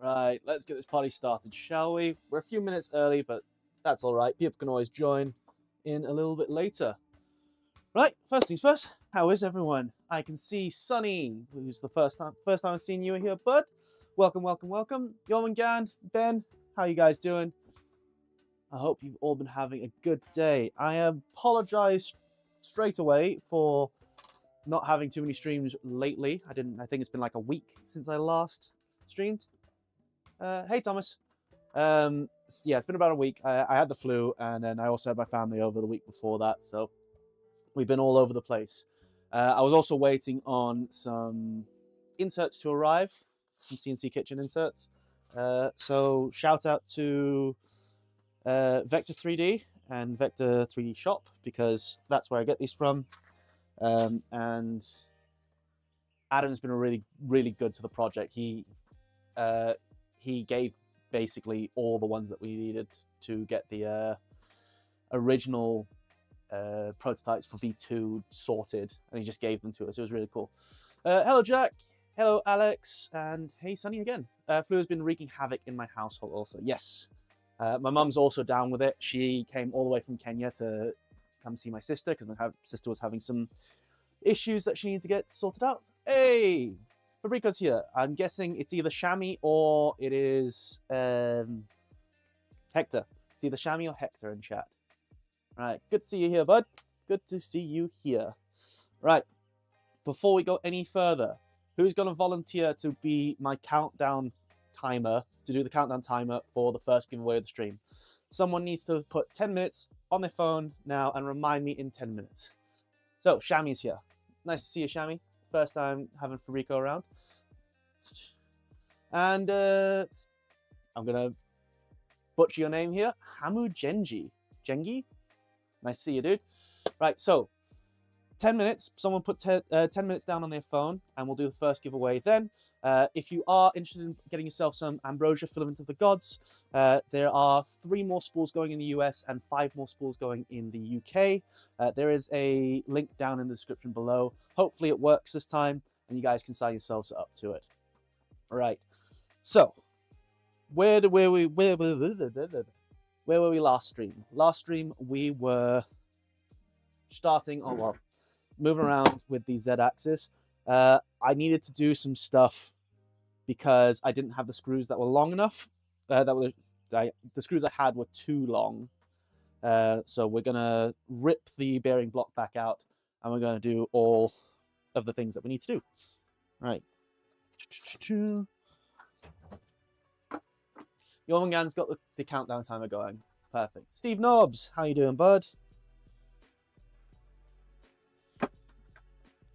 Right, let's get this party started, shall we? We're a few minutes early, but that's all right. People can always join in a little bit later. Right, first things first, how is everyone? I can see Sunny, who's the first time I've seen you here, bud. Welcome, welcome, welcome. Jormungand, Ben, how you guys doing? I hope you've all been having a good day. I apologize straight away for not having too many streams lately. I think it's been like a week since I last streamed. Hey, Thomas. Yeah, it's been about a week. I had the flu, and then I also had my family over the week before that, so we've been all over the place. I was also waiting on some inserts to arrive, some CNC Kitchen inserts. So shout out to Vector 3D and Vector 3D Shop, because that's where I get these from. And Adam's been really, really good to the project. He gave basically all the ones that we needed to get the original prototypes for V2 sorted, and he just gave them to us. It was really cool. Hello, Jack. Hello, Alex. And hey, Sunny again. Flu has been wreaking havoc in my household also. Yes. My mum's also down with it. She came all the way from Kenya to come see my sister, because my sister was having some issues that she needed to get sorted out. Hey! Fabreeko's here. I'm guessing it's either Shami or it is Hector. It's either Shami or Hector in chat. Right, good to see you here, bud. Good to see you here. Right, before we go any further, who's going to volunteer to be my countdown timer, to do the countdown timer for the first giveaway of the stream? Someone needs to put 10 minutes on their phone now and remind me in 10 minutes. So, Shami's here. Nice to see you, Shami. First time having Fabreeko around. And I'm going to butcher your name here. Hamu Genji. Gengi? Nice to see you, dude. Right, so 10 minutes. Someone put 10 minutes down on their phone, and we'll do the first giveaway then. If you are interested in getting yourself some Ambrosia Filament of the Gods, there are 3 more spools going in the US and 5 more spools going in the UK. There is a link down in the description below. Hopefully it works this time, and you guys can sign yourselves up to it. All right. So, where were we last stream? Last stream we were starting on, well, moving around with the Z-axis. I needed to do some stuff because I didn't have the screws that were long enough. The screws I had were too long. So we're going to rip the bearing block back out, and we're going to do all of the things that we need to do. Right. Jormungand's got the countdown timer going. Perfect. Steve Nobbs, how you doing, bud?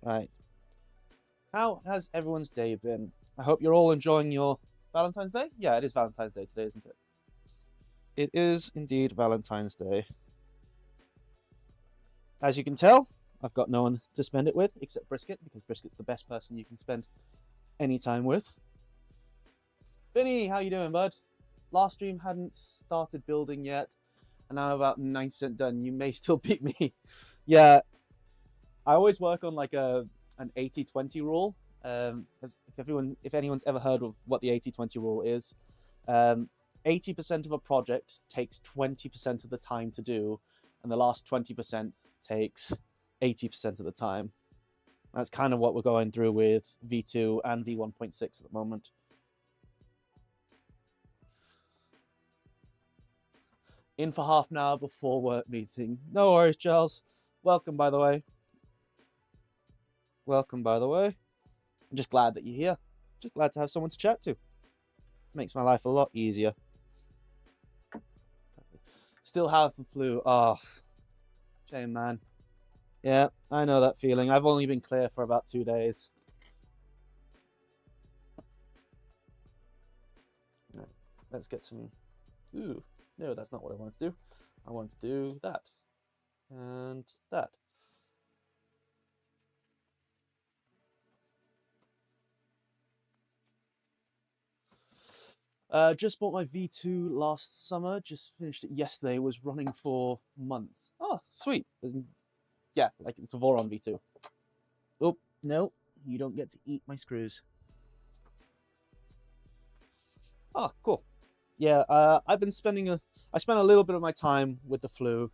Right. How has everyone's day been? I hope you're all enjoying your Valentine's Day. Yeah, it is Valentine's Day today, isn't it? It is indeed Valentine's Day. As you can tell, I've got no one to spend it with except Brisket, because Brisket's the best person you can spend any time with. Vinny, how you doing, bud? Last stream hadn't started building yet, and now I'm about 90% done. You may still beat me. Yeah, I always work on like an 80-20 rule. If anyone's ever heard of what the 80-20 rule is, 80% of a project takes 20% of the time to do, and the last 20% takes 80% of the time. That's kind of what we're going through with V2 and V1.6 at the moment. In for half an hour before work meeting. No worries, Charles. Welcome, by the way. Welcome, by the way. I'm just glad that you're here. Just glad to have someone to chat to. Makes my life a lot easier. Still have the flu. Oh, shame, man. Yeah, I know that feeling. I've only been clear for about 2 days. Right, let's get some... Ooh, no, that's not what I want to do. I want to do that. And that. Just bought my V2 last summer. Just finished it yesterday. Was running for months. Oh, sweet. Yeah, like it's a Voron V2. Oh, no. You don't get to eat my screws. Oh, cool. Yeah, I've been I spent a little bit of my time with the flu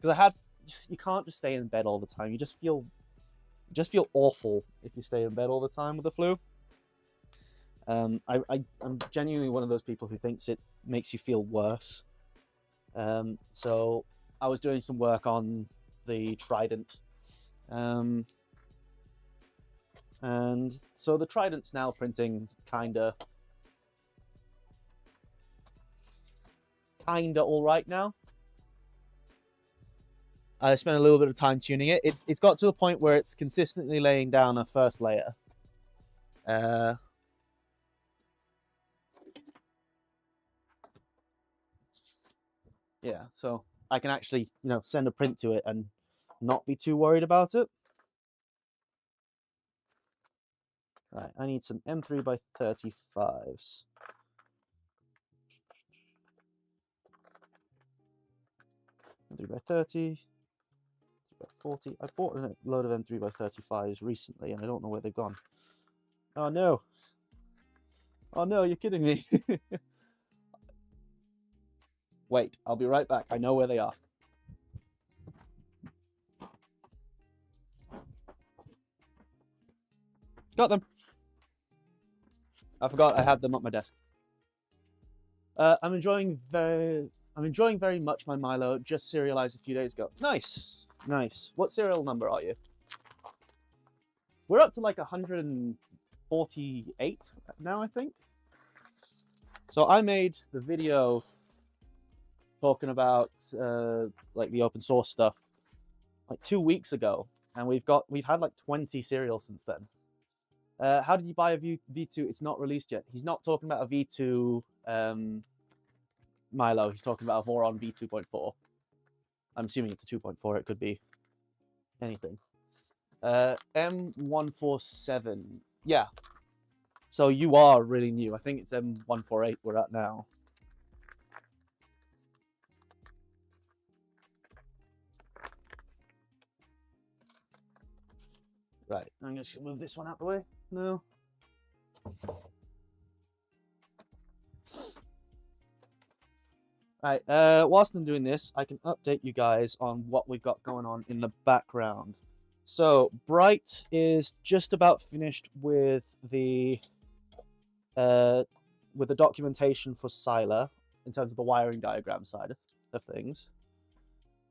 because you can't just stay in bed all the time. You just feel awful if you stay in bed all the time with the flu. I'm genuinely one of those people who thinks it makes you feel worse. So I was doing some work on the Trident. And so the Trident's now printing kinda all right now. I spent a little bit of time tuning it. It's got to a point where it's consistently laying down a first layer. Yeah, so I can actually, send a print to it and not be too worried about it. Right, I need some M3 by 35s. M3 by 30, 3 by 40. I bought a load of M3 by 35s recently, and I don't know where they've gone. Oh no! Oh no, you're kidding me! Wait, I'll be right back. I know where they are. Got them. I forgot I had them at my desk. I'm enjoying very much my Milo. Just serialized a few days ago. Nice, nice. What serial number are you? We're up to like 148 now, I think. So I made the video talking about like the open source stuff like 2 weeks ago, and we've had like 20 serials since then. How did you buy a V2? It's not released yet. He's not talking about a V2 Milo. He's talking about a Voron V2.4. I'm assuming it's a 2.4. It could be anything. M147. Yeah. So you are really new. I think it's M148 we're at now. Right. I'm going to move this one out the way. No. Right, whilst I'm doing this, I can update you guys on what we've got going on in the background. So, Bright is just about finished with the documentation for Sila in terms of the wiring diagram side of things.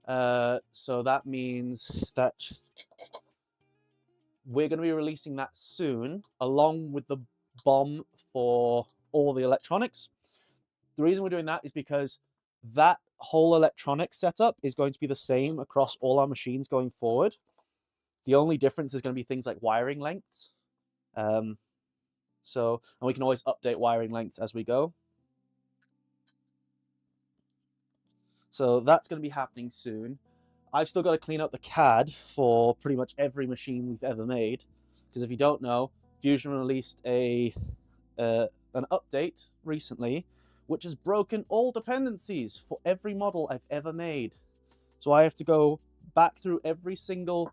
So that means that we're going to be releasing that soon, along with the BOM for all the electronics. The reason we're doing that is because that whole electronic setup is going to be the same across all our machines going forward. The only difference is going to be things like wiring lengths. And we can always update wiring lengths as we go. So that's going to be happening soon. I've still got to clean up the CAD for pretty much every machine we've ever made. Because if you don't know, Fusion released an update recently which has broken all dependencies for every model I've ever made. So I have to go back through every single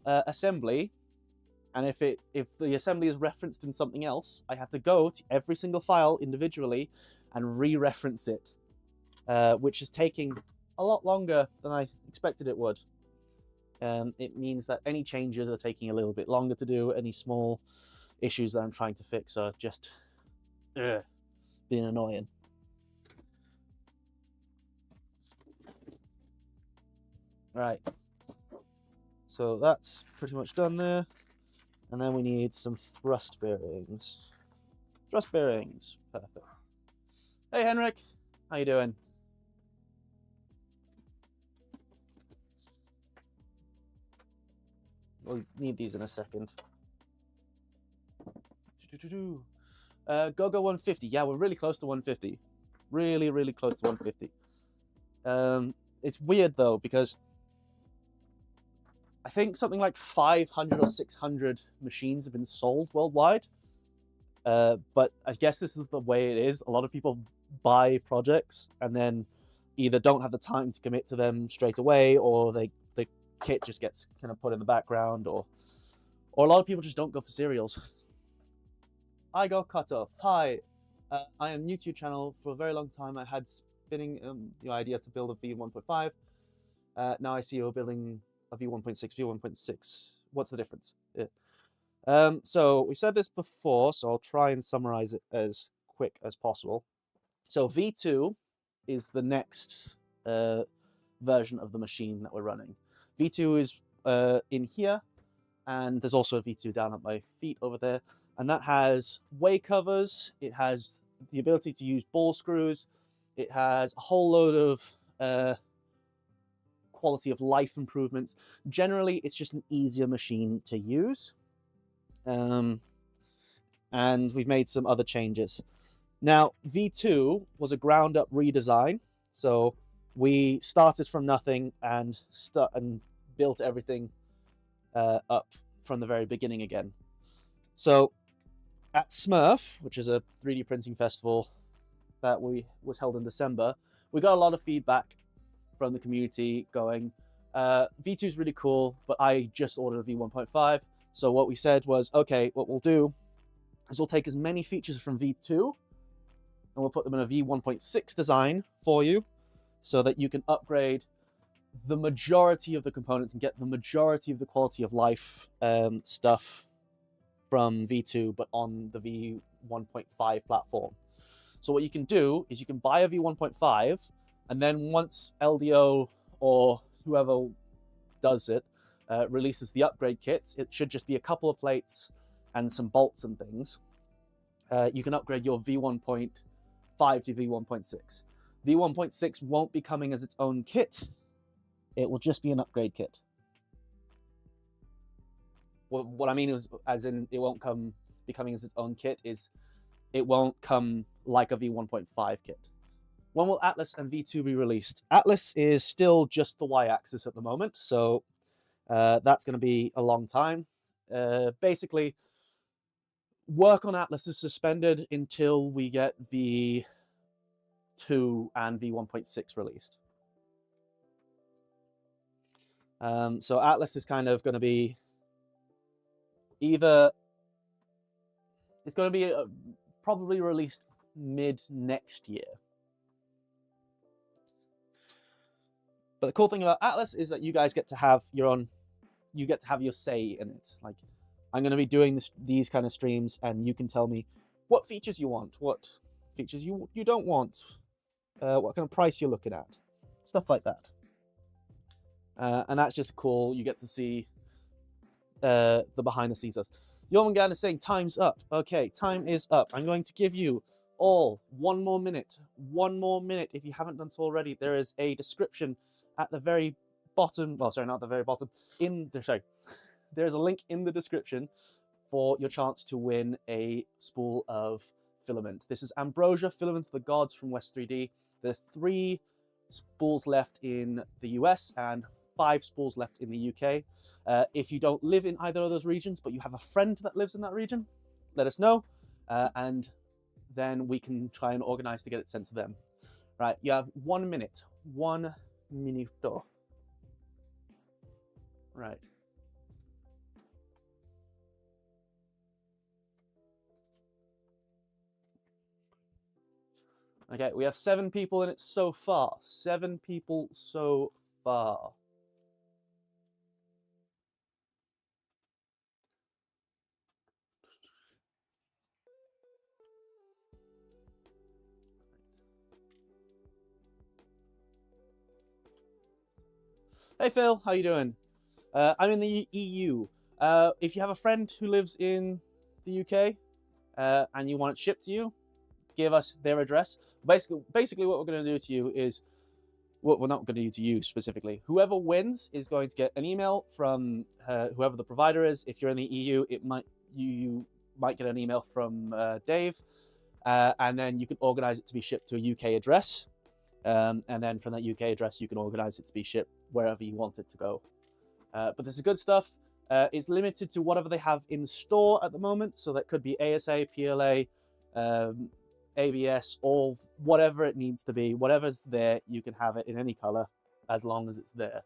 assembly, and if the assembly is referenced in something else, I have to go to every single file individually and re-reference it, which is taking a lot longer than I expected it would. It means that any changes are taking a little bit longer to do. Any small issues that I'm trying to fix are just being annoying. Right. So that's pretty much done there. And then we need some thrust bearings. Thrust bearings. Perfect. Hey, Henrik. How you doing? We'll need these in a second. Go 150. Yeah, we're really close to 150. Really, really close to 150. It's weird, though, because I think something like 500 or 600 machines have been sold worldwide. But I guess this is the way it is. A lot of people buy projects and then either don't have the time to commit to them straight away, or the kit just gets kind of put in the background, or a lot of people just don't go for serials. I got cut off. Hi. I am new to your channel. For a very long time I had spinning the idea to build a V1.5. Now I see you're building a V1.6, V1.6. What's the difference? So we said this before, so I'll try and summarize it as quick as possible. So V2 is the next version of the machine that we're running. V2 is in here, and there's also a V2 down at my feet over there, and that has way covers, it has the ability to use ball screws, it has a whole load of quality of life improvements. Generally, it's just an easier machine to use. And we've made some other changes. Now, V2 was a ground-up redesign, so we started from nothing and built everything up from the very beginning again. So at Smurf, which is a 3D printing festival that was held in December, we got a lot of feedback from the community going, V2 is really cool, but I just ordered a V1.5. So what we said was, okay, what we'll do is we'll take as many features from V2 and we'll put them in a V1.6 design for you so that you can upgrade the majority of the components and get the majority of the quality of life stuff from V2, but on the V1.5 platform. So what you can do is you can buy a V1.5, and then once LDO or whoever does it releases the upgrade kits, it should just be a couple of plates and some bolts and things. You can upgrade your V1.5 to V1.6. V1.6 won't be coming as its own kit. It will just be an upgrade kit. What I mean is, as in it won't be coming as its own kit, is it won't come like a V1.5 kit. When will Atlas and V2 be released? Atlas is still just the Y-axis at the moment, so that's going to be a long time. Basically, work on Atlas is suspended until we get V2 and V1.6 released. So Atlas is kind of going to be either, it's going to be probably released mid next year. But the cool thing about Atlas is that you guys get to have your own, you get to have your say in it. Like, I'm going to be doing these kind of streams, and you can tell me what features you want, what features you don't want, what kind of price you're looking at, stuff like that. And that's just cool. You get to see the behind the scenes stuff. Jormungand is saying time's up. Okay, time is up. I'm going to give you all one more minute. One more minute. If you haven't done so already, there is a description at the very bottom. Well, sorry, not the very bottom. There's a link in the description for your chance to win a spool of filament. This is Ambrosia, Filament of the Gods from West 3D. There's 3 spools left in the US and 5 spools left in the UK. If you don't live in either of those regions, but you have a friend that lives in that region, let us know, and then we can try and organize to get it sent to them. Right, you have 1 minute. 1 minuto. Right. Okay, we have 7 people in it so far. 7 people so far. Hey Phil, how you doing? I'm in the EU. If you have a friend who lives in the UK and you want it shipped to you, give us their address. Basically what we're going to do to you is, what we're not going to do to you specifically, whoever wins is going to get an email from whoever the provider is. If you're in the EU, you might get an email from Dave, and then you can organize it to be shipped to a UK address. And then from that UK address, you can organize it to be shipped wherever you want it to go. But this is good stuff. It's limited to whatever they have in store at the moment. So that could be ASA, PLA, ABS, or whatever it needs to be. Whatever's there, you can have it in any color as long as it's there.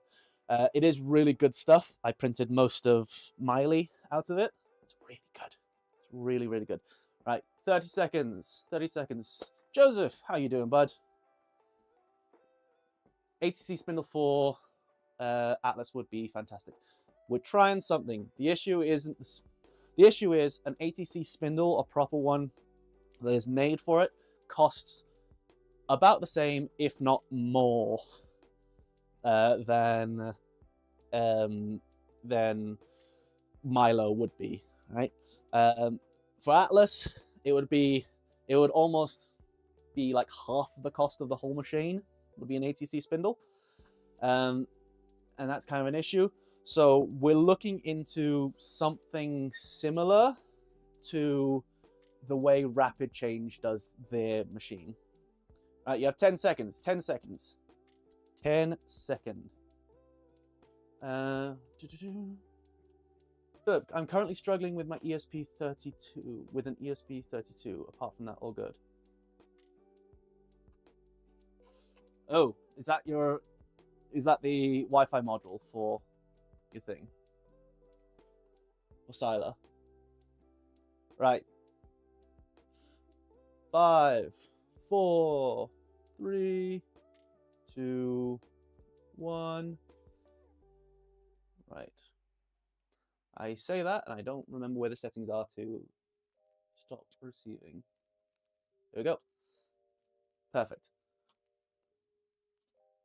It is really good stuff. I printed most of Milo out of it. It's really good. It's really, really good. Right, 30 seconds. 30 seconds. Joseph, how you doing, bud? ATC Spindle 4 Atlas would be fantastic. We're trying something. The issue isn't the issue is an ATC spindle, a proper one that is made for it, costs about the same, if not more, than Milo would be. Right? For Atlas, it would almost be like half the cost of the whole machine. Would be an ATC spindle, and that's kind of an issue. So we're looking into something similar to the way Rapid Change does their machine. All right, you have 10 seconds. 10 seconds. 10 seconds. Good. I'm currently struggling with my ESP32. With an ESP32. Apart from that, all good. Oh, is that the Wi-Fi module for your thing? Or Sila? Right. 5, 4, 3, 2, 1. Right. I say that, and I don't remember where the settings are to stop receiving. There we go. Perfect.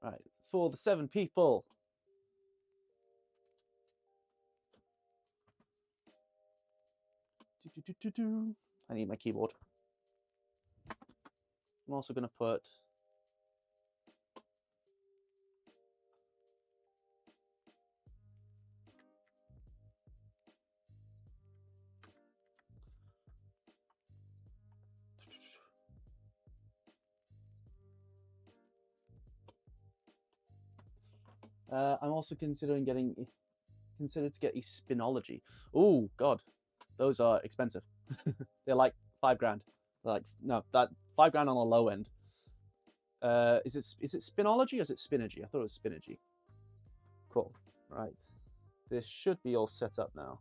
Right, for the 7 people. I need my keyboard. I'm also going to put I'm also considered to get a Spinology. Oh God, those are expensive. They're like $5 grand. Like no, that $5 grand on the low end. Is it Spinology or is it Spinergy? I thought it was Spinergy. Cool. Right. This should be all set up now.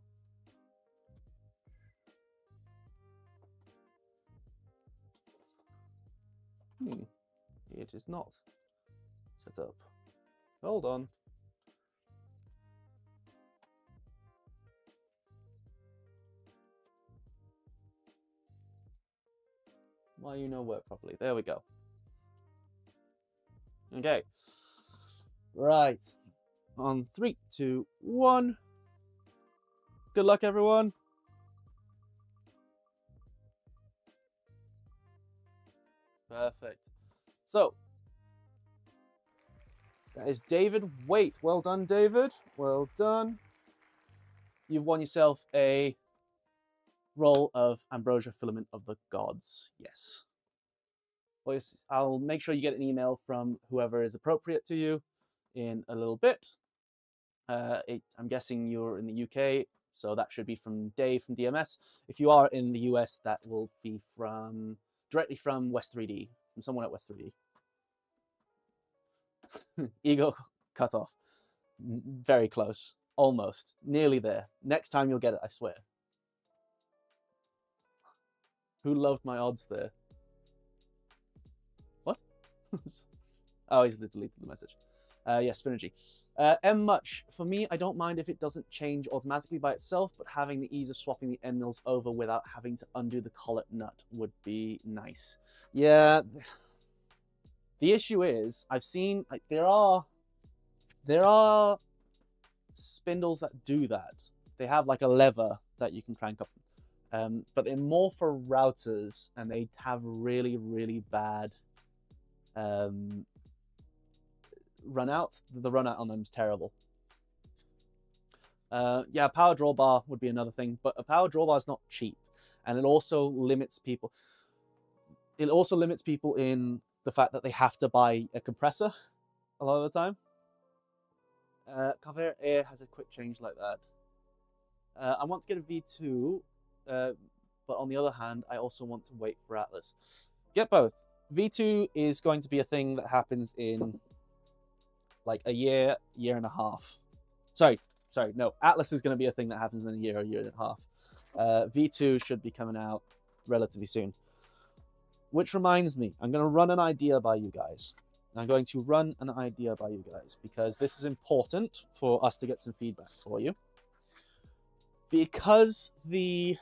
It is not set up. Hold on. Why you no work properly? There we go. Okay. Right. On 3, 2, 1. Good luck, everyone. Perfect. So, that is David Waite. Well done, David. Well done. You've won yourself a roll of Ambrosia Filament of the Gods. Yes. Well, I'll make sure you get an email from whoever is appropriate to you in a little bit. I'm guessing you're in the UK, so that should be from Dave from DMS. If you are in the US, that will be directly from West 3D, from someone at West 3D. Ego cut off. Very close. Almost. Nearly there. Next time you'll get it, I swear. Who loved my odds there? What? Oh, he's deleted the message. Yes, Spinergy. M Much, for me, I don't mind if it doesn't change automatically by itself, but having the ease of swapping the end mills over without having to undo the collet nut would be nice. Yeah. The issue is, I've seen like there are spindles that do that. They have like a lever that you can crank up, but they're more for routers, and they have really, really bad run out. The run out on them is terrible. Yeah, power drawbar would be another thing, but a power drawbar is not cheap, and it also limits people. It also limits people in the fact that they have to buy a compressor a lot of the time. Carver Air has a quick change like that. I want to get a V2, but on the other hand, I also want to wait for Atlas. Get both. V2 is going to be a thing that happens in like a year and a half. Sorry, no. Atlas is going to be a thing that happens in a year and a half. V2 should be coming out relatively soon. Which reminds me, I'm going to run an idea by you guys. I'm going to run an idea by you guys because this is important for us to get some feedback for you. Because the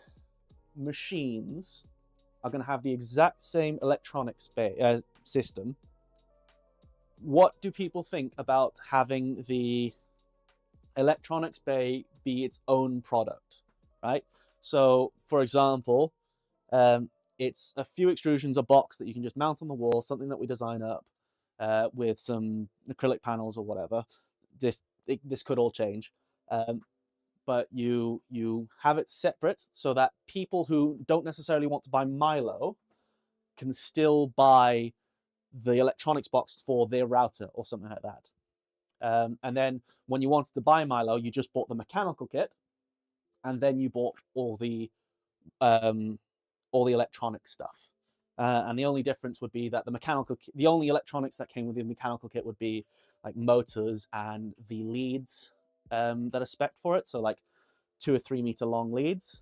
machines are going to have the exact same electronics system, what do people think about having the electronics bay be its own product, right? So, for example, it's a few extrusions, a box that you can just mount on the wall, something that we design up with some acrylic panels or whatever. This could all change. But you have it separate so that people who don't necessarily want to buy Milo can still buy the electronics box for their router or something like that. And then when you wanted to buy Milo, you just bought the mechanical kit, and then you bought all the electronic stuff. And the only difference would be that the only electronics that came with the mechanical kit would be like motors and the leads that are spec'd for it. So like 2 or 3 meter long leads,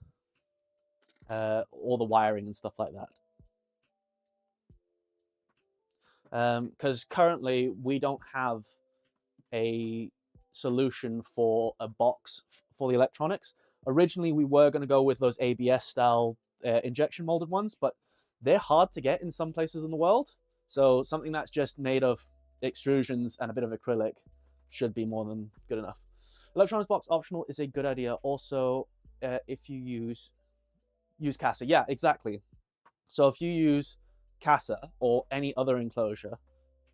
all the wiring and stuff like that. Because currently we don't have a solution for a box for the electronics. Originally, we were going to go with those ABS style injection molded ones, but they're hard to get in some places in the world. So something that's just made of extrusions and a bit of acrylic should be more than good enough. Electronics box optional is a good idea. Also, if you use CASA, yeah, exactly. So if you use CASA or any other enclosure,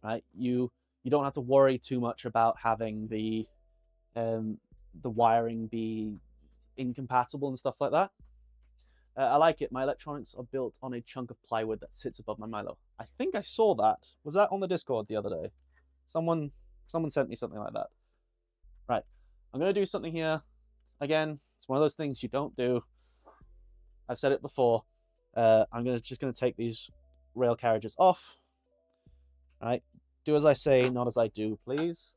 right, you don't have to worry too much about having the wiring be incompatible and stuff like that. I like it. My electronics are built on a chunk of plywood that sits above my Milo. I think I saw that. Was that on the Discord the other day? Someone sent me something like that. Right. I'm going to do something here. Again, it's one of those things you don't do. I've said it before. I'm just going to take these rail carriages off. All right. Do as I say, not as I do, please.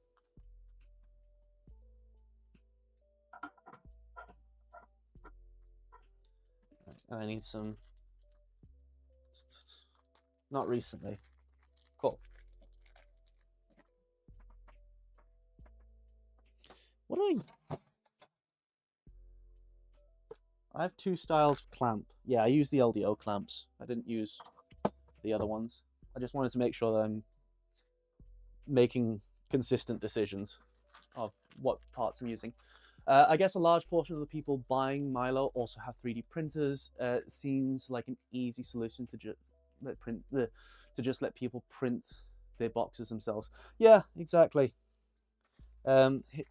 And I need some. Not recently. Cool. What do I have 2 styles of clamp. Yeah, I use the LDO clamps. I didn't use the other ones. I just wanted to make sure that I'm making consistent decisions of what parts I'm using. I guess a large portion of the people buying Milo also have 3D printers. Seems like an easy solution to just let people print their boxes themselves. Yeah, exactly.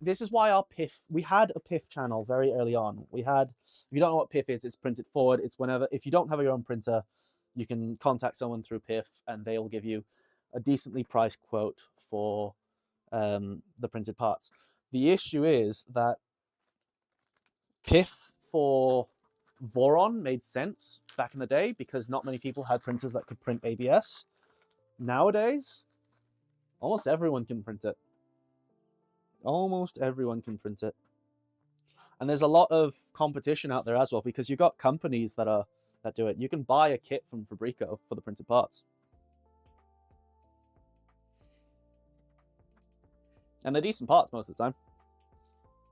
This is why we had a PIF channel very early on. We had, if you don't know what PIF is, it's printed forward. It's whenever, if you don't have your own printer, you can contact someone through PIF and they'll give you a decently priced quote for the printed parts. The issue is that PIF for Voron made sense back in the day because not many people had printers that could print ABS. Nowadays, almost everyone can print it. Almost everyone can print it. And there's a lot of competition out there as well because you've got companies that do it. You can buy a kit from Fabreeko for the printed parts. And they're decent parts most of the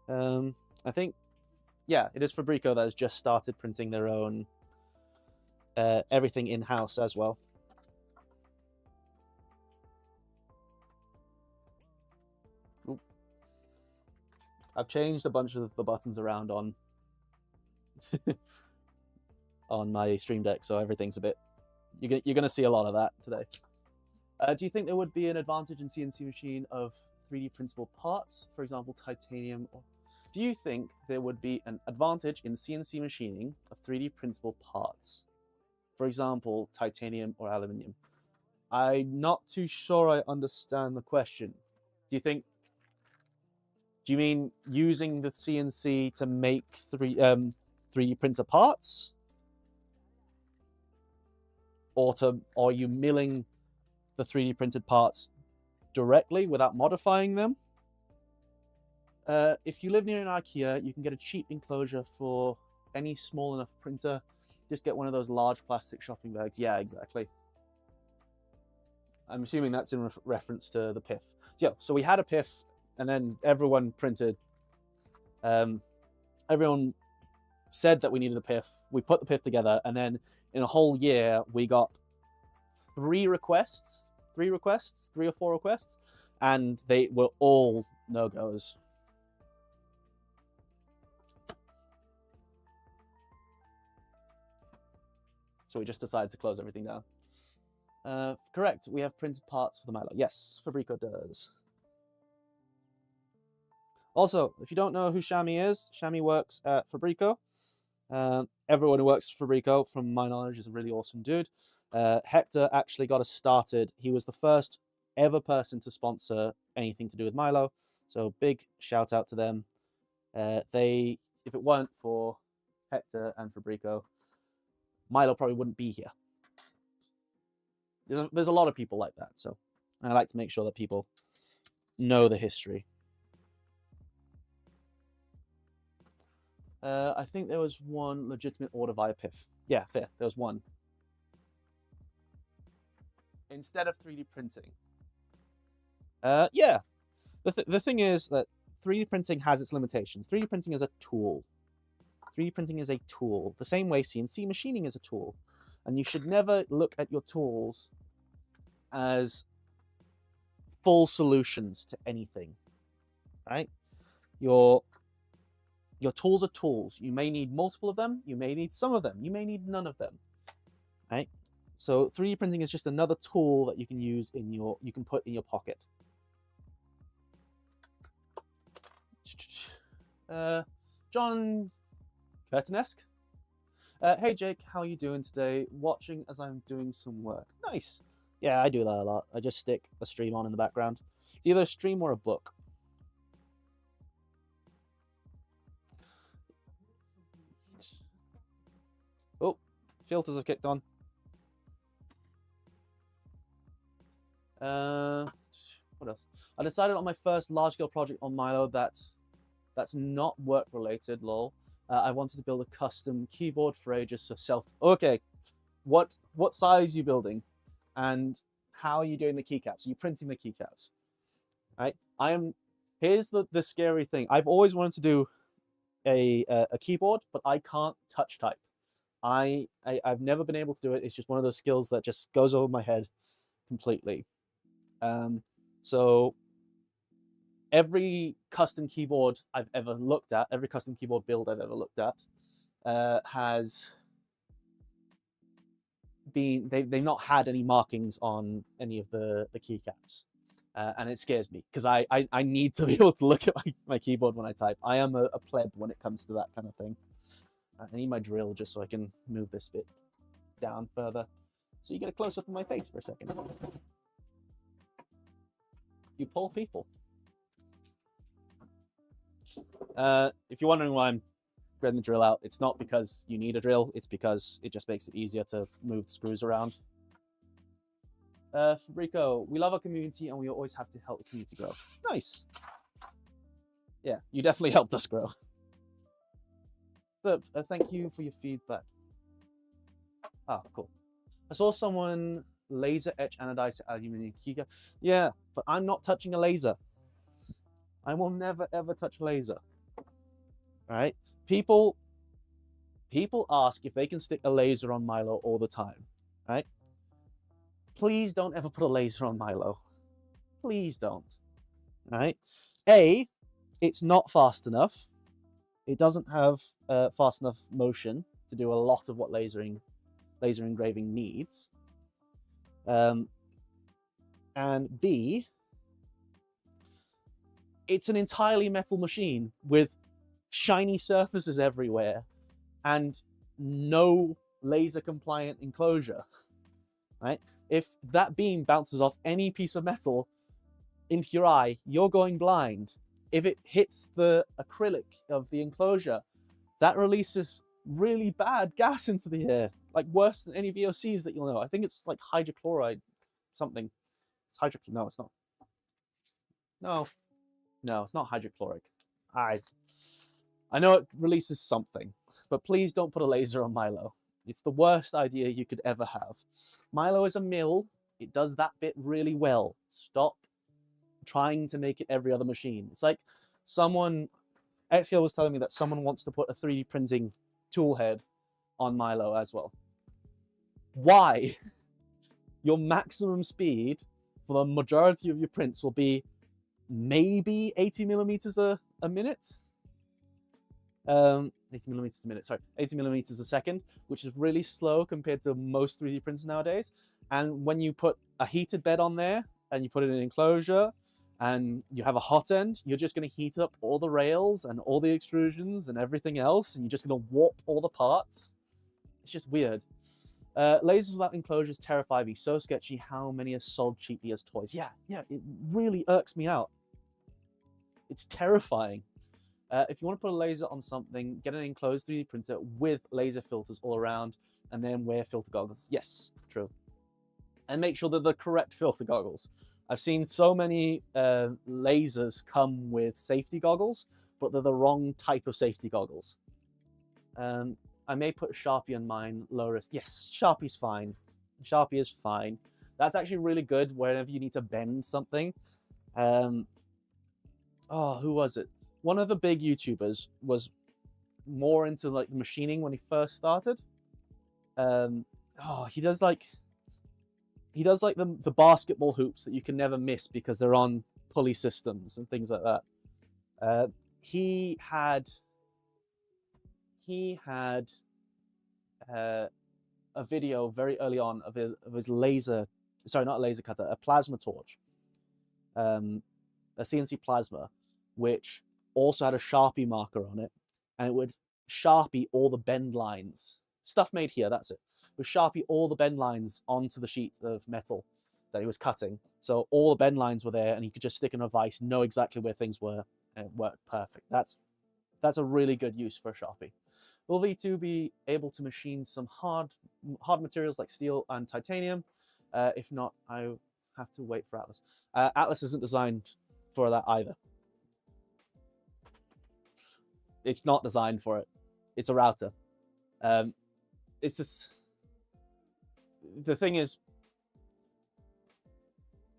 time. I think, yeah, it is Fabreeko that has just started printing their own everything in-house as well. Ooh. I've changed a bunch of the buttons around on on my Stream Deck, so everything's a bit... You're going to see a lot of that today. Do you think there would be an advantage in CNC machine of 3D printable parts, for example, titanium? Or do you think there would be an advantage in CNC machining of 3D printable parts, for example, titanium or aluminium? I'm not too sure I understand the question. Do you mean using the CNC to make 3D printer parts? Or are you milling the 3D printed parts directly without modifying them? If you live near an IKEA, you can get a cheap enclosure for any small enough printer. Just get one of those large plastic shopping bags. Yeah, exactly. I'm assuming that's in reference to the PIF. Yeah, so we had a PIF, and then everyone printed. Everyone said that we needed a PIF. We put the PIF together, and then in a whole year, we got 3 or 4 requests, and they were all no-goes. So we just decided to close everything down. Correct, we have printed parts for the Milo. Yes, Fabreeko does. Also, if you don't know who Shami is, Shami works at Fabreeko. Everyone who works for Fabreeko, from my knowledge, is a really awesome dude. Hector actually got us started. He was the first ever person to sponsor anything to do with Milo. So big shout out to them. If it weren't for Hector and Fabreeko, Milo probably wouldn't be here. There's a lot of people like that, so I like to make sure that people know the history. I think there was one legitimate order via PIF. Yeah, fair. There was one. Instead of 3D printing. Yeah. The thing is that 3D printing has its limitations. 3D printing is a tool. 3D printing is a tool. The same way CNC machining is a tool. And you should never look at your tools as full solutions to anything. Right? Your tools are tools. You may need multiple of them. You may need some of them. You may need none of them. Right? So 3D printing is just another tool that you can use you can put in your pocket. John Curtinesque. Hey Jake, how are you doing today? Watching as I'm doing some work. Nice. Yeah, I do that a lot. I just stick a stream on in the background. It's either a stream or a book. Oh, filters have kicked on. What else? I decided on my first large-scale project on Milo that's not work-related, lol. I wanted to build a custom keyboard for ages, so Okay, what size are you building? And how are you doing the keycaps? Are you printing the keycaps? Right? Here's the scary thing. I've always wanted to do a keyboard, but I can't touch type. I've never been able to do it. It's just one of those skills that just goes over my head completely. So every custom keyboard I've ever looked at, every custom keyboard build I've ever looked at, they've not had any markings on any of the keycaps. And it scares me because I need to be able to look at my keyboard when I type. I am a pleb when it comes to that kind of thing. I need my drill just so I can move this bit down further. So you get a close-up of my face for a second. You poor people. If you're wondering why I'm getting the drill out, it's not because you need a drill, it's because it just makes it easier to move the screws around. Fabreeko, we love our community and we always have to help the community grow. Nice. Yeah, you definitely helped us grow. But thank you for your feedback. Ah, cool. I saw someone laser etch anodize aluminum keycap. Yeah, but I'm not touching a laser. I will never ever touch a laser. Right? People ask if they can stick a laser on Milo all the time. Right? Please don't ever put a laser on Milo. Please don't. Right? It's not fast enough. It doesn't have fast enough motion to do a lot of what laser engraving needs. And B, it's an entirely metal machine with shiny surfaces everywhere and no laser compliant enclosure. Right? If that beam bounces off any piece of metal into your eye, you're going blind. If it hits the acrylic of the enclosure, that releases really bad gas into the air, like worse than any VOCs that you'll know. I think it's like hydrochloride something. It's no, it's not. No, it's not hydrochloric. I know it releases something, but please don't put a laser on Milo. It's the worst idea you could ever have. Milo is a mill. It does that bit really well. Stop trying to make it every other machine. It's like someone, Xscale was telling me that someone wants to put a 3D printing tool head on Milo as well. Why? Your maximum speed for the majority of your prints will be maybe 80 millimeters a minute. 80 millimeters a minute, sorry, 80 millimeters a second, which is really slow compared to most 3D printers nowadays. And when you put a heated bed on there and you put it in an enclosure and you have a hot end, you're just going to heat up all the rails and all the extrusions and everything else, and you're just going to warp all the parts. It's just weird. Lasers without enclosures terrify me. So sketchy how many are sold cheaply as toys. Yeah, it really irks me out. It's terrifying. If you want to put a laser on something, get an enclosed 3D printer with laser filters all around, and then wear filter goggles. Yes, true. And make sure they're the correct filter goggles. I've seen so many lasers come with safety goggles, but they're the wrong type of safety goggles. I may put Sharpie on mine, low risk. Yes, Sharpie's fine. Sharpie is fine. That's actually really good whenever you need to bend something. Oh, who was it? One of the big YouTubers was more into like machining when he first started. He does like the basketball hoops that you can never miss because they're on pulley systems and things like that. He had a video very early on of his laser, sorry, not a laser cutter, a plasma torch, a CNC plasma, which also had a Sharpie marker on it, and it would Sharpie all the bend lines. Stuff made here, that's it. It would Sharpie all the bend lines onto the sheet of metal that he was cutting. So all the bend lines were there, and he could just stick in a vise, know exactly where things were, and it worked perfect. That's a really good use for a Sharpie. Will V2 be able to machine some hard materials like steel and titanium? If not, I have to wait for Atlas. Atlas isn't designed for that either. It's not designed for it. It's a router. It's just... The thing is,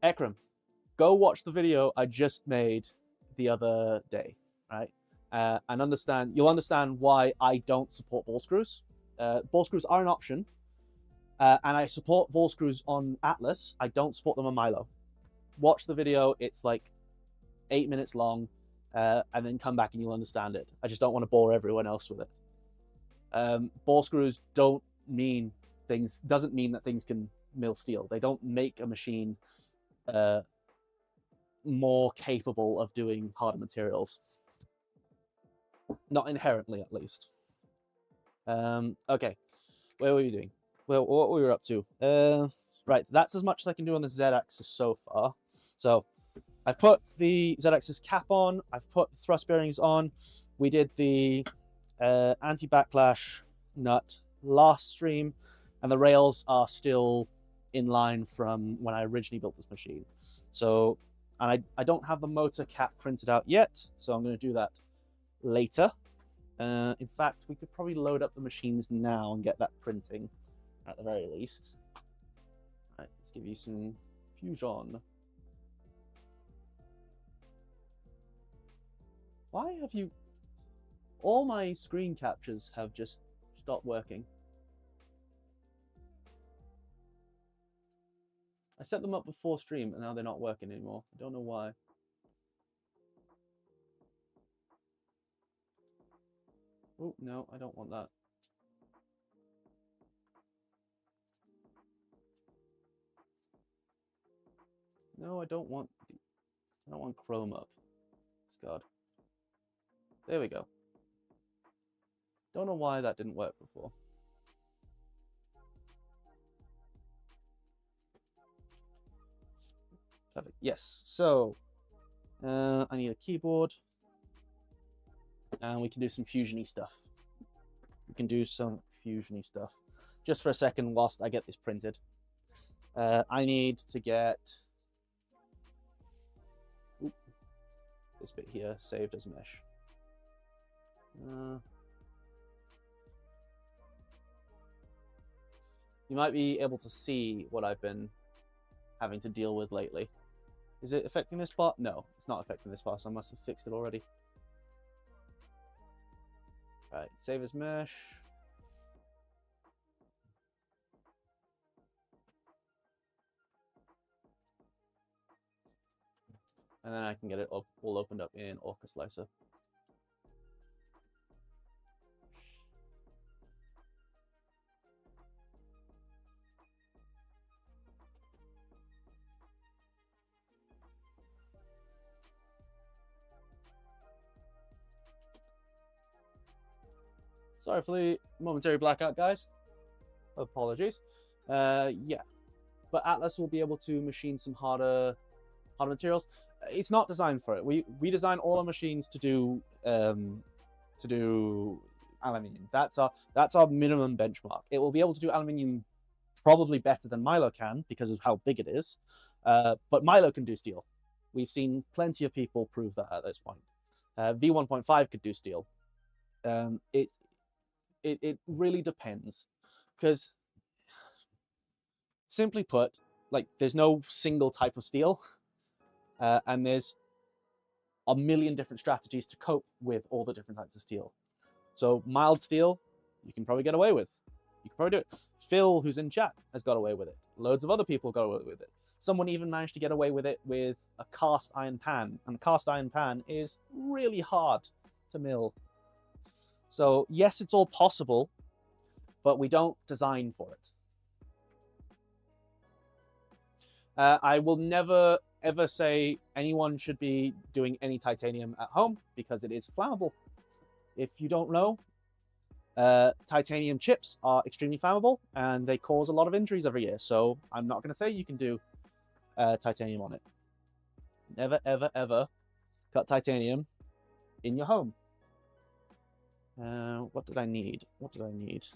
Ekram, go watch the video I just made the other day, right? And you'll understand why I don't support ball screws. Ball screws are an option, and I support ball screws on Atlas. I don't support them on Milo. Watch the video, it's like 8 minutes long, and then come back and you'll understand it. I just don't want to bore everyone else with it. Ball screws doesn't mean that things can mill steel. They don't make a machine more capable of doing harder materials. Not inherently, at least. Okay, where were we doing? Well, what we were up to. Right, that's as much as I can do on the Z-axis so far. So I've put the Z-axis cap on. I've put thrust bearings on. We did the anti-backlash nut last stream, and the rails are still in line from when I originally built this machine. So, and I don't have the motor cap printed out yet, so I'm going to do that later. In fact, we could probably load up the machines now and get that printing at the very least. All right, let's give you some fusion. Why have you... All my screen captures have just stopped working. I set them up before stream and now they're not working anymore. I don't know why. Oh, no, I don't want that. No, I don't want Chrome up. God. There we go. Don't know why that didn't work before. Perfect. Yes. So I need a keyboard, and we can do some fusiony stuff. We can do some fusiony stuff. Just for a second, whilst I get this printed, I need to get this bit here saved as mesh. you might be able to see what I've been having to deal with lately. Is it affecting this part? No, it's not affecting this part, so I must have fixed it already. Right, save as mesh. And then I can get it all opened up in Orca Slicer. Sorry for the momentary blackout, guys. Apologies. Yeah, but Atlas will be able to machine some harder materials. It's not designed for it. We design all our machines to do aluminium. That's our minimum benchmark. It will be able to do aluminium probably better than Milo can because of how big it is. But Milo can do steel. We've seen plenty of people prove that at this point. V1.5 could do steel. It really depends, because simply put, like, there's no single type of steel, and there's a million different strategies to cope with all the different types of steel. So mild steel, you can probably get away with. You can probably do it. Phil, who's in chat, has got away with it. Loads of other people got away with it. Someone even managed to get away with it with a cast iron pan, and a cast iron pan is really hard to mill. So yes, it's all possible, but we don't design for it. I will never, ever say anyone should be doing any titanium at home because it is flammable. If you don't know, titanium chips are extremely flammable and they cause a lot of injuries every year. So I'm not going to say you can do titanium on it. Never, ever, ever cut titanium in your home. What did I need? What did I need?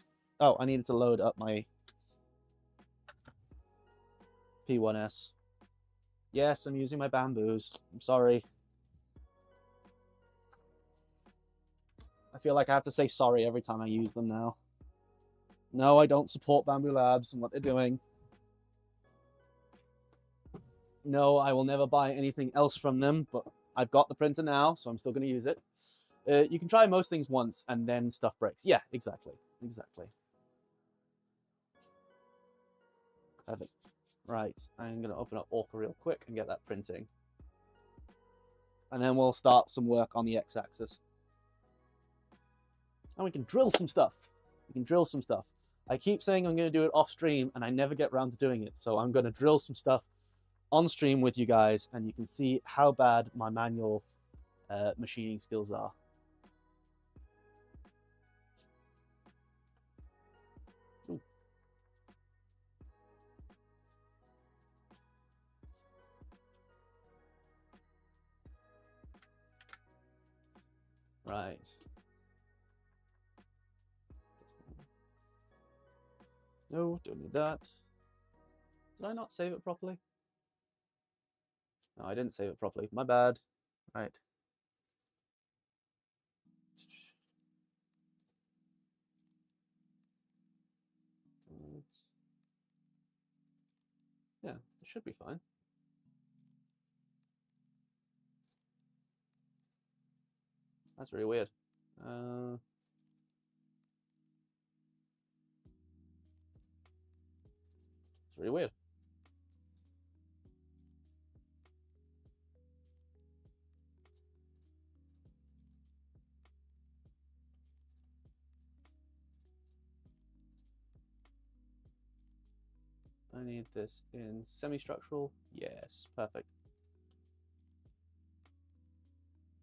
Oh, I needed to load up my P1S. Yes, I'm using my bamboos. I'm sorry. I feel like I have to say sorry every time I use them now. No, I don't support Bamboo Labs and what they're doing. No, I will never buy anything else from them, but I've got the printer now, so I'm still going to use it. You can try most things once and then stuff breaks. Yeah, exactly. Exactly. Perfect. Right, I'm going to open up Orca real quick and get that printing. And then we'll start some work on the x-axis. And we can drill some stuff. We can drill some stuff. I keep saying I'm going to do it off stream, and I never get around to doing it. So I'm going to drill some stuff on stream with you guys, and you can see how bad my manual machining skills are. Ooh. Right. No, don't need that. Did I not save it properly? No, I didn't save it properly. My bad. Right. Yeah, it should be fine. That's really weird. It's really weird. I need this in semi-structural. Yes, perfect.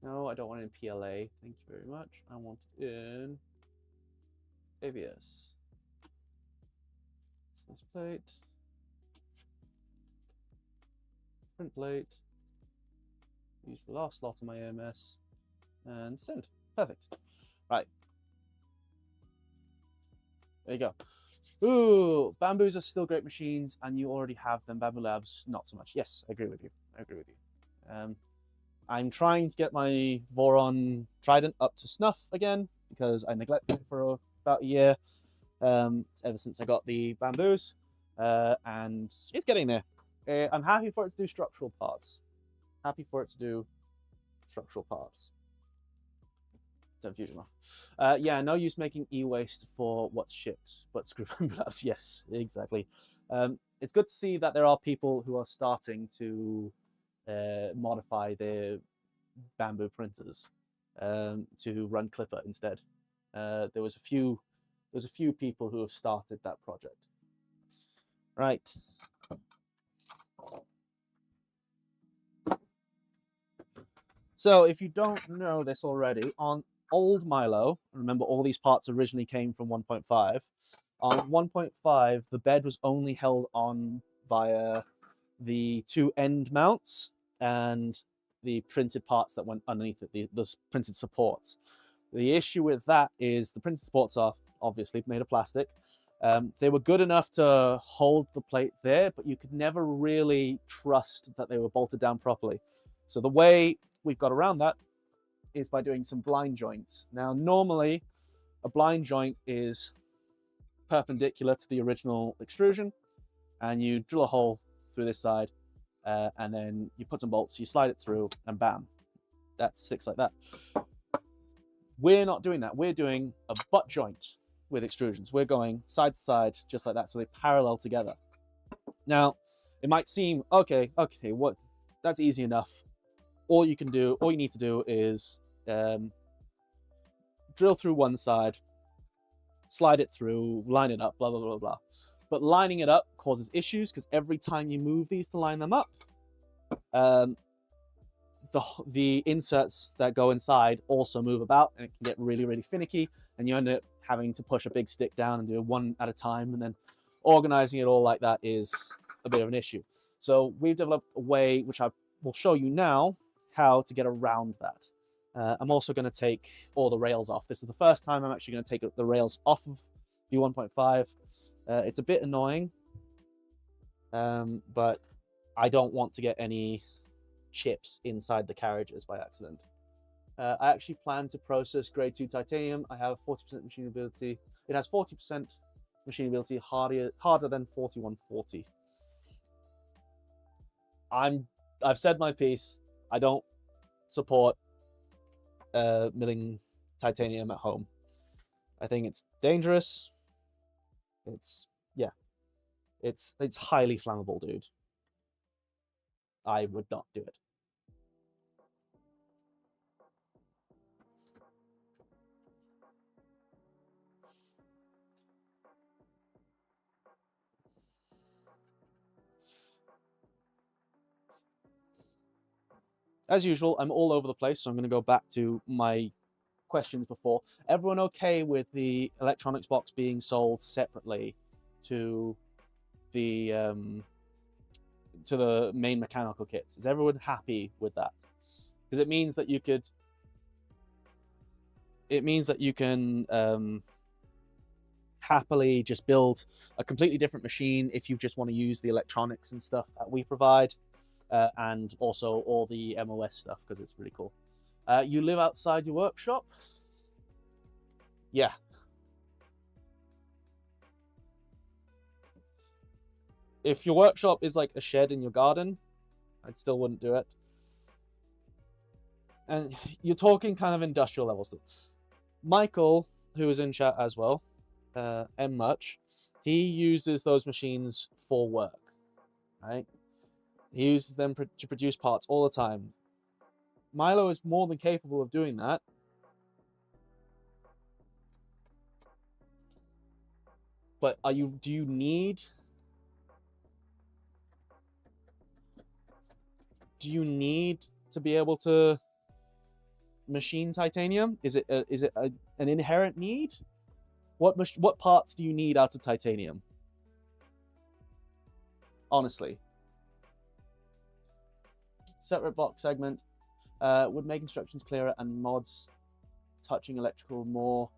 No, I don't want it in PLA. Thank you very much. I want it in ABS. Slice plate. Print plate. Use the last slot of my AMS. And send. Perfect. Right. There you go. Ooh, bamboos are still great machines, and you already have them. Bamboo Labs, not so much. Yes, I agree with you. I agree with you. I'm trying to get my Voron Trident up to snuff again because I neglected it for about a year. ever since I got the bamboos, and it's getting there. I'm happy for it to do structural parts. Happy for it to do structural parts. Turn fusion off. Yeah, no use making e-waste for what's shipped, but screw perhaps. Yes, exactly. It's good to see that there are people who are starting to modify their bamboo printers to run Clipper instead. There was a few people who have started that project. Right. So if you don't know this already, on old Milo, remember all these parts originally came from 1.5. On 1.5, the bed was only held on via the two end mounts and the printed parts that went underneath it, the printed supports. The issue with that is the printed supports are obviously made of plastic. They were good enough to hold the plate there, but you could never really trust that they were bolted down properly. So the way we've got around that is by doing some blind joints. Now, normally a blind joint is perpendicular to the original extrusion, and you drill a hole through this side, and then you put some bolts, you slide it through, and bam, that sticks like that. We're not doing that. We're doing a butt joint with extrusions. We're going side to side, just like that, so they parallel together. Now, it might seem, okay, what? That's easy enough. All you need to do is drill through one side, slide it through, line it up, blah, blah, blah, blah. But lining it up causes issues because every time you move these to line them up, the inserts that go inside also move about, and it can get really, really finicky, and you end up having to push a big stick down and do it one at a time, and then organizing it all like that is a bit of an issue. So we've developed a way, which I will show you now, how to get around that. I'm also going to take all the rails off. This is the first time I'm actually going to take the rails off of V1.5. It's a bit annoying, but I don't want to get any chips inside the carriages by accident. I actually plan to process grade 2 titanium. I have 40% machinability. It has 40% machinability, harder than 4140. I've said my piece. I don't support milling titanium at home. I think it's dangerous. It's highly flammable, dude. I would not do it. As usual, I'm all over the place, so I'm going to go back to my questions before. Everyone okay with the electronics box being sold separately to the main mechanical kits? Is everyone happy with that? Because it means that you could. It means that you can happily just build a completely different machine if you just want to use the electronics and stuff that we provide. And also all the MOS stuff, because it's really cool. You live outside your workshop? Yeah. If your workshop is like a shed in your garden, I still wouldn't do it. And you're talking kind of industrial levels. Michael, who is in chat as well, M Much, he uses those machines for work, right? He uses them to produce parts all the time. Milo is more than capable of doing that. But do you need to be able to machine titanium? Is it an inherent need? What parts do you need out of titanium? Honestly. Separate box segment would make instructions clearer and mods touching electrical more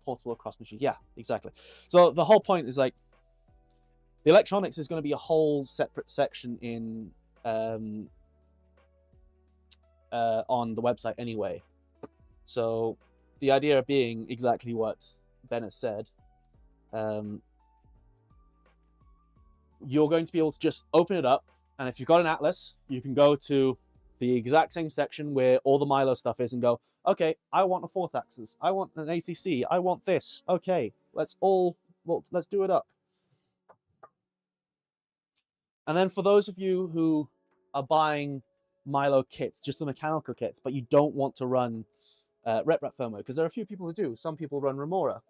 portable across machines. Yeah, exactly. So the whole point is like the electronics is going to be a whole separate section in on the website anyway. So the idea being exactly what Ben has said. you're going to be able to just open it up, and if you've got an atlas, you can go to the exact same section where all the Milo stuff is and go, okay, I want a 4th axis, I want an ATC, I want this. Okay, let's do it up. And then for those of you who are buying Milo kits, just the mechanical kits, but you don't want to run RepRap firmware, because there are a few people who do. Some people run Remora,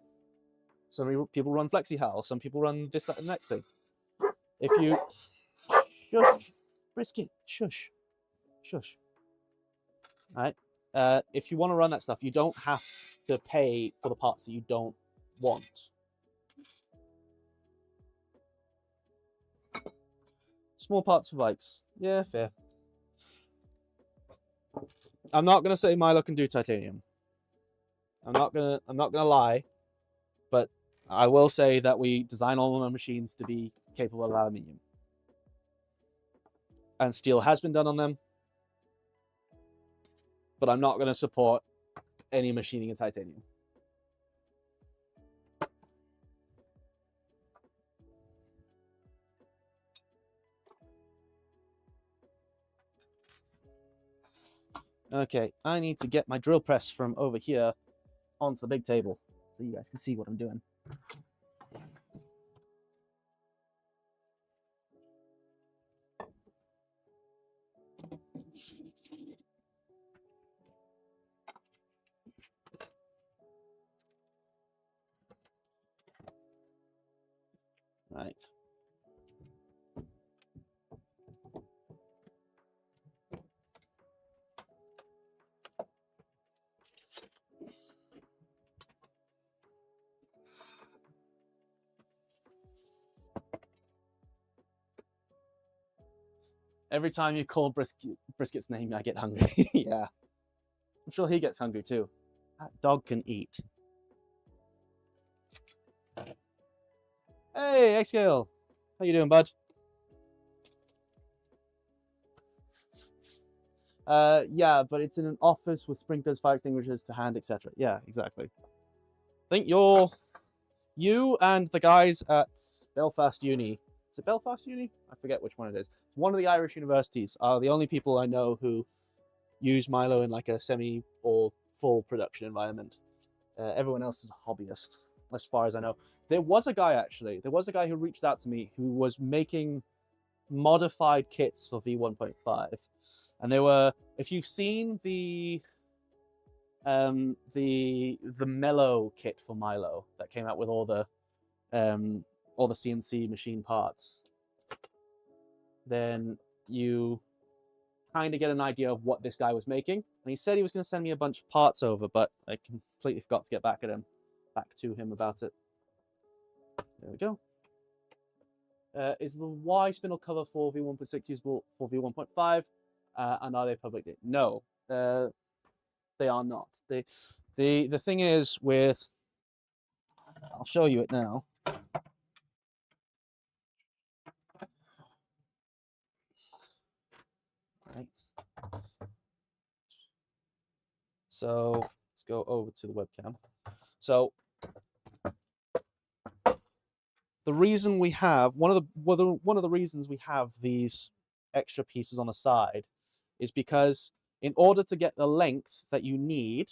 some people run FlexiHal, some people run this, that, and the next thing. If you shush, brisket, shush. All right. If you want to run that stuff, you don't have to pay for the parts that you don't want. Small parts for bikes. Yeah, fair. I'm not gonna say Milo can do titanium. I'm not gonna lie, but I will say that we design all of our machines to be capable of aluminium. And steel has been done on them, but I'm not gonna support any machining in titanium. Okay, I need to get my drill press from over here onto the big table so you guys can see what I'm doing. Right. Every time you call Brisket's name, I get hungry. Yeah. I'm sure he gets hungry too. That dog can eat. Hey, X-Scale. How you doing, bud? Yeah, but it's in an office with sprinklers, fire extinguishers to hand, etc. Yeah, exactly. I think you and the guys at Belfast Uni. Is it Belfast Uni? I forget which one it is. One of the Irish universities are the only people I know who use Milo in like a semi or full production environment. Everyone else is a hobbyist, as far as I know. There was a guy who reached out to me who was making modified kits for V1.5, and they were, if you've seen the Mellow kit for Milo that came out with all the CNC machine parts, then you kind of get an idea of what this guy was making. And he said he was going to send me a bunch of parts over, but I completely forgot to get back to him about it. There we go. Is the Y spindle cover for V1.6 usable for V1.5? And are they public? No, they are not. The thing is with, I'll show you it now. Right. So let's go over to the webcam. So the reason we have one of the reasons we have these extra pieces on the side is because in order to get the length that you need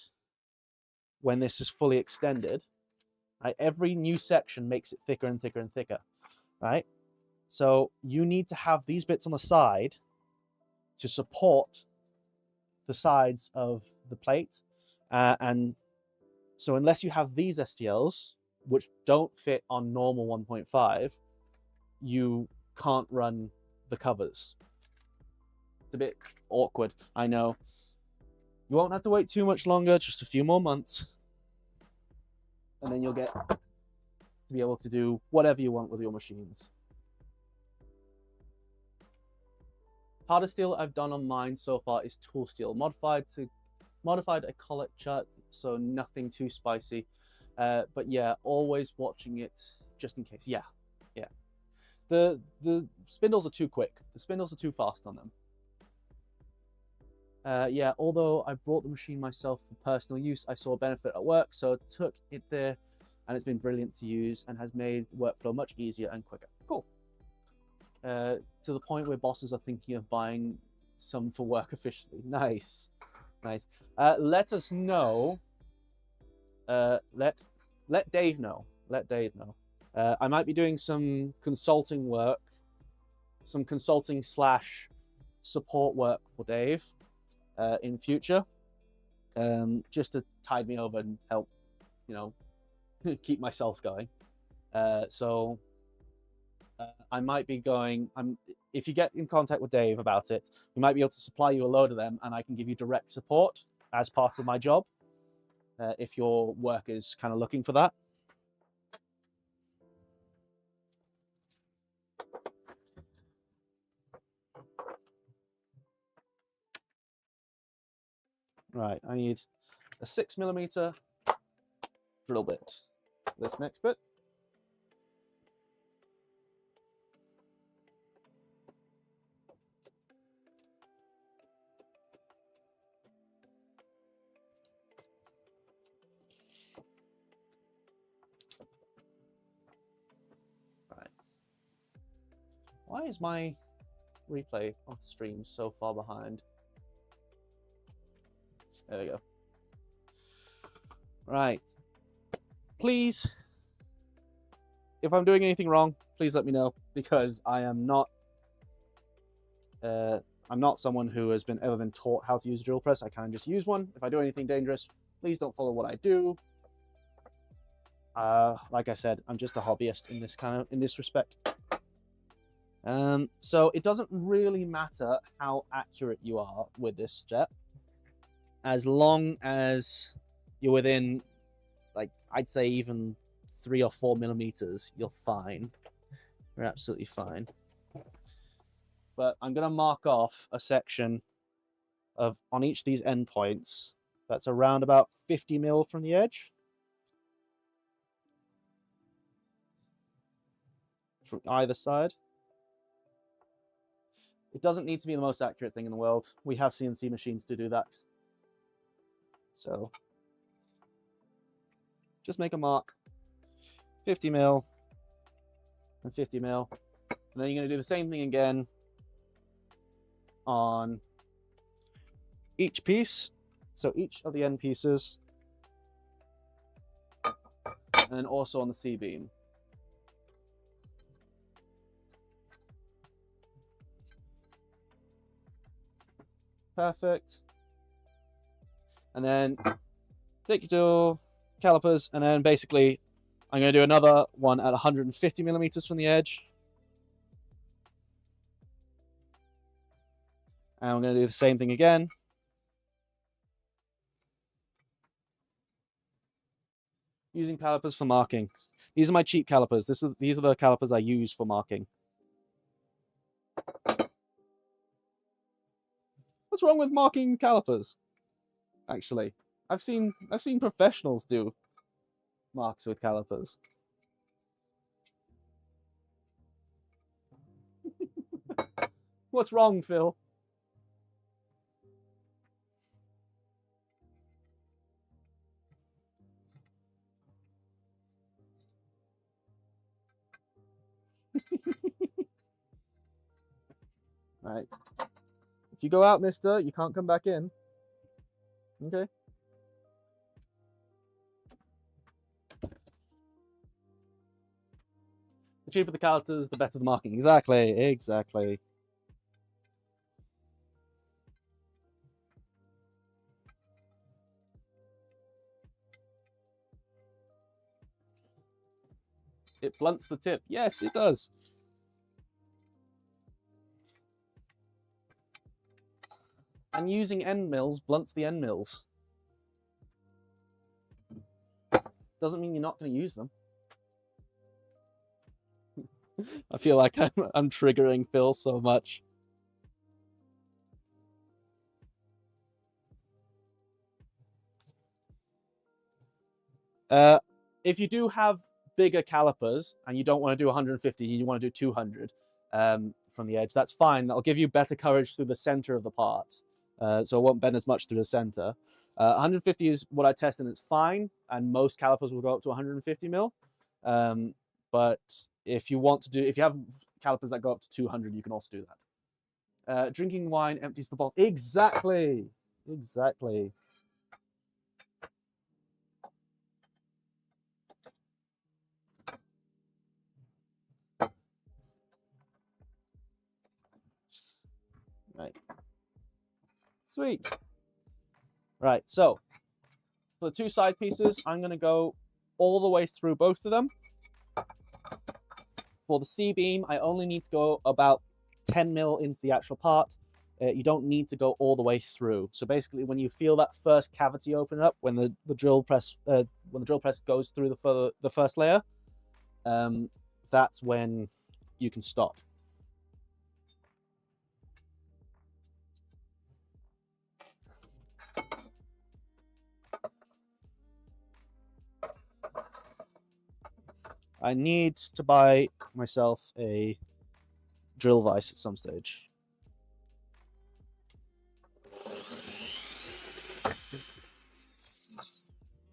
when this is fully extended, right, every new section makes it thicker and thicker and thicker, right? So you need to have these bits on the side to support the sides of the plate. And so unless you have these STLs, which don't fit on normal 1.5, you can't run the covers. It's a bit awkward, I know. You won't have to wait too much longer, just a few more months. And then you'll get to be able to do whatever you want with your machines. Hardest steel I've done on mine so far is tool steel, modified a collet chart, so nothing too spicy. But yeah, always watching it just in case. Yeah. The spindles are too quick. The spindles are too fast on them. Yeah, although I brought the machine myself for personal use, I saw a benefit at work, so took it there and it's been brilliant to use and has made workflow much easier and quicker. Cool. To the point where bosses are thinking of buying some for work officially. Nice, nice. Let us know. Let Dave know. Let Dave know. I might be doing some consulting work, some consulting / support work for Dave in future, just to tide me over and help, you know, keep myself going. So I might be going. If you get in contact with Dave about it, we might be able to supply you a load of them, and I can give you direct support as part of my job. If your work is kind of looking for that. Right, I need a 6mm drill bit. This next bit. Right. Why is my replay of the stream so far behind? There we go. Right. Please, if I'm doing anything wrong, please let me know, because I am not I'm not someone who has ever been taught how to use a drill press. I kind of just use one. If I do anything dangerous, please don't follow what I do. Like I said, I'm just a hobbyist in this respect. So it doesn't really matter how accurate you are with this step, as long as you're within, like, I'd say even 3 or 4mm, you're fine. You're absolutely fine. But I'm going to mark off a section on each of these endpoints that's around about 50mm from the edge. From either side. It doesn't need to be the most accurate thing in the world. We have CNC machines to do that. So just make a mark. 50mm and 50mm. And then you're going to do the same thing again on each piece. So each of the end pieces. And then also on the C-beam. Perfect. And then take your calipers, and then basically I'm going to do another one at 150mm from the edge. And I'm going to do the same thing again. Using calipers for marking. These are my cheap calipers. These are the calipers I use for marking. What's wrong with marking calipers? Actually, I've seen professionals do marks with calipers. What's wrong, Phil? Right. If you go out, mister, you can't come back in. Okay. The cheaper the calipers, the better the marking. Exactly. Exactly. It blunts the tip. Yes, it does. And using end mills blunts the end mills. Doesn't mean you're not going to use them. I feel like I'm triggering Phil so much. If you do have bigger calipers and you don't want to do 150 and you want to do 200 from the edge, that's fine. That'll give you better coverage through the center of the part. So it won't bend as much through the center. 150 is what I tested, and it's fine. And most calipers will go up to 150 mil. But if you have calipers that go up to 200, you can also do that. Drinking wine empties the bottle. Exactly. Exactly. Right. Sweet. Right, so for the two side pieces, I'm going to go all the way through both of them. For the C-beam, I only need to go about 10 mil into the actual part. You don't need to go all the way through. So basically, when you feel that first cavity open up, when the drill press goes through the first layer, that's when you can stop. I need to buy myself a drill vise at some stage.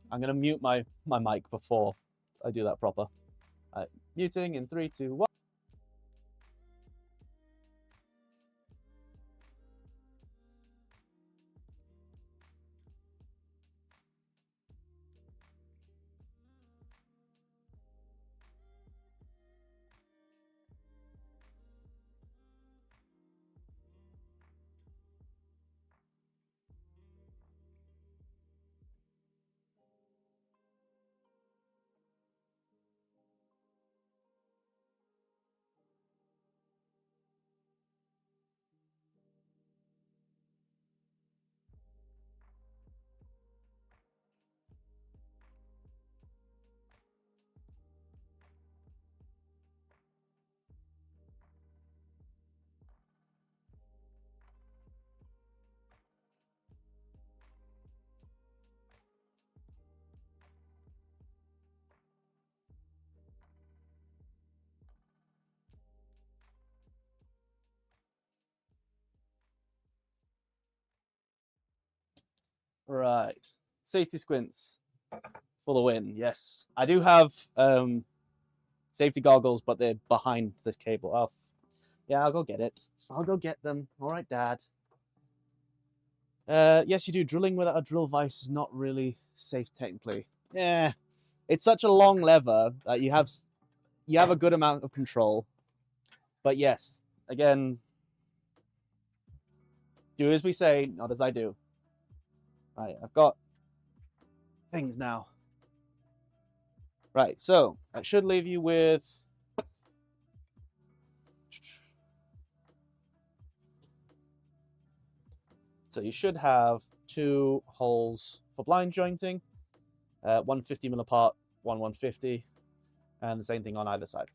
I'm going to mute my mic before I do that proper. Muting in 3, 2, 1. Right. Safety squints for the win. Yes. I do have safety goggles, but they're behind this cable. Oh, yeah, I'll go get it. I'll go get them. All right, Dad. Yes, you do. Drilling without a drill vise is not really safe technically. Yeah. It's such a long lever that you have a good amount of control. But yes, again, do as we say, not as I do. Right, I've got things now. Right, so that should leave you with so you should have 2 holes for blind jointing, 150 mil apart, 150, and the same thing on either side.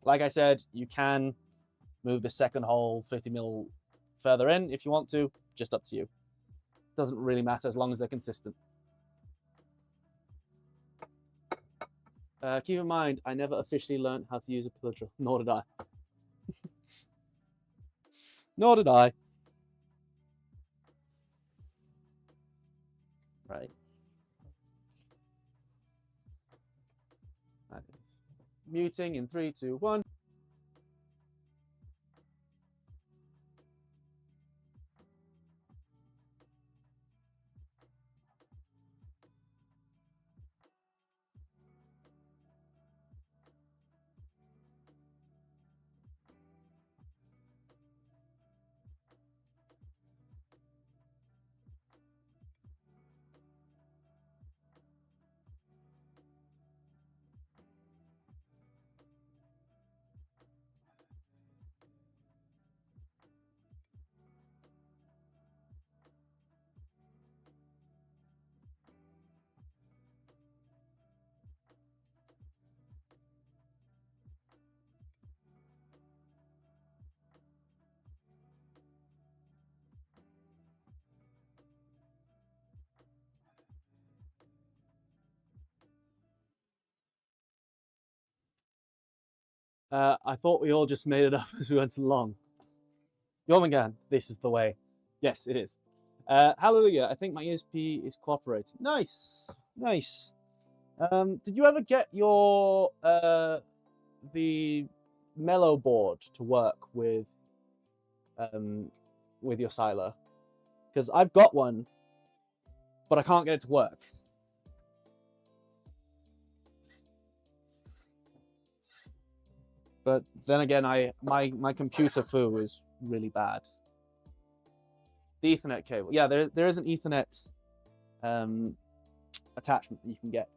Like I said, you can move the second hole 50 mil further in if you want to, just up to you. Doesn't really matter as long as they're consistent. Keep in mind, I never officially learned how to use a pillar drill, nor did I. Nor did I. Right. Muting in 3, 2, 1. I thought we all just made it up as we went along. Jormungand, this is the way. Yes, it is. Hallelujah, I think my ESP is cooperating. Nice, nice. Did you ever get your the Milo board to work with your Siler? Because I've got one, but I can't get it to work. But then again, my computer foo is really bad. The Ethernet cable, yeah, there is an Ethernet attachment that you can get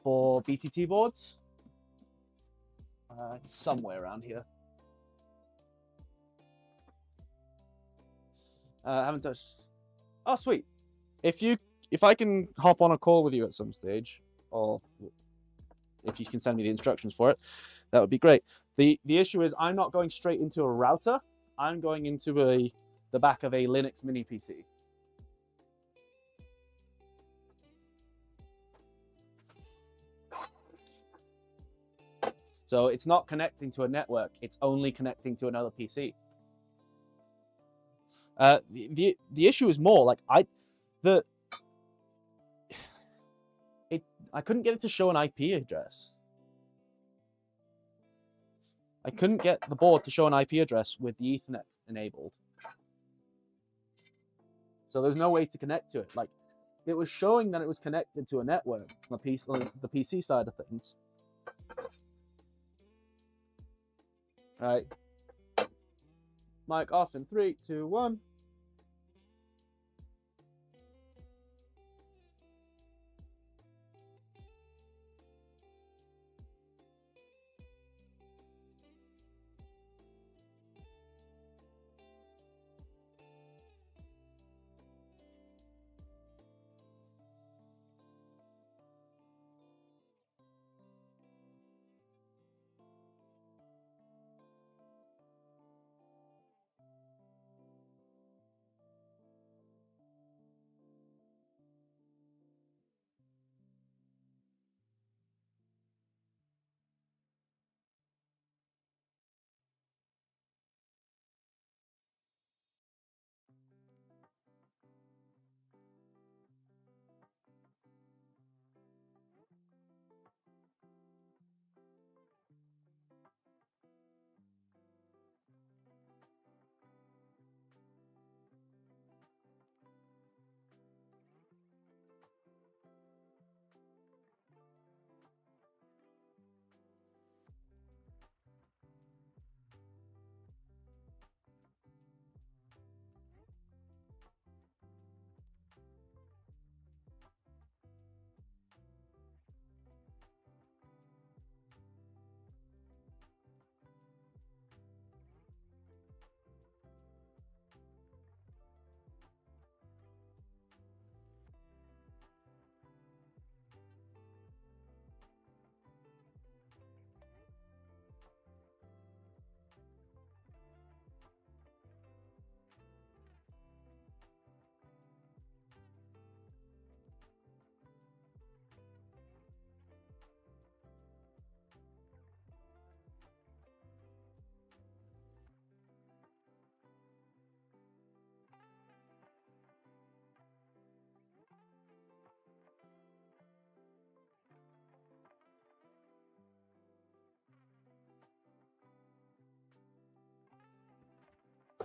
for BTT boards. Somewhere around here. I haven't touched. Oh, sweet. If I can hop on a call with you at some stage, or if you can send me the instructions for it, that would be great. The issue is I'm not going straight into a router. I'm going into the back of a Linux mini PC. So it's not connecting to a network. It's only connecting to another PC. The issue is more like I couldn't get it to show an IP address. I couldn't get the board to show an IP address with the Ethernet enabled. So there's no way to connect to it. Like, it was showing that it was connected to a network on the PC side of things. All right. Mic off in 3, 2, 1.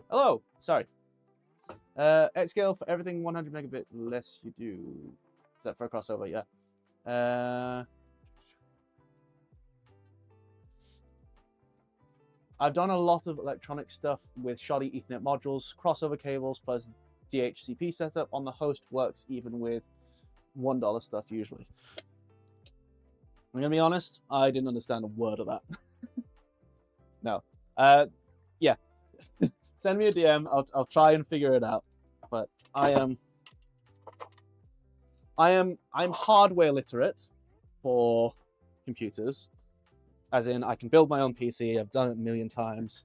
Hello. Sorry. At scale for everything 100 megabit less you do. Is that for a crossover? Yeah. I've done a lot of electronic stuff with shoddy Ethernet modules, crossover cables, plus DHCP setup on the host works even with $1 stuff usually. I'm gonna be honest, I didn't understand a word of that. No. Yeah. Send me a DM. I'll try and figure it out. But I'm hardware literate for computers, as in I can build my own PC. I've done it a million times.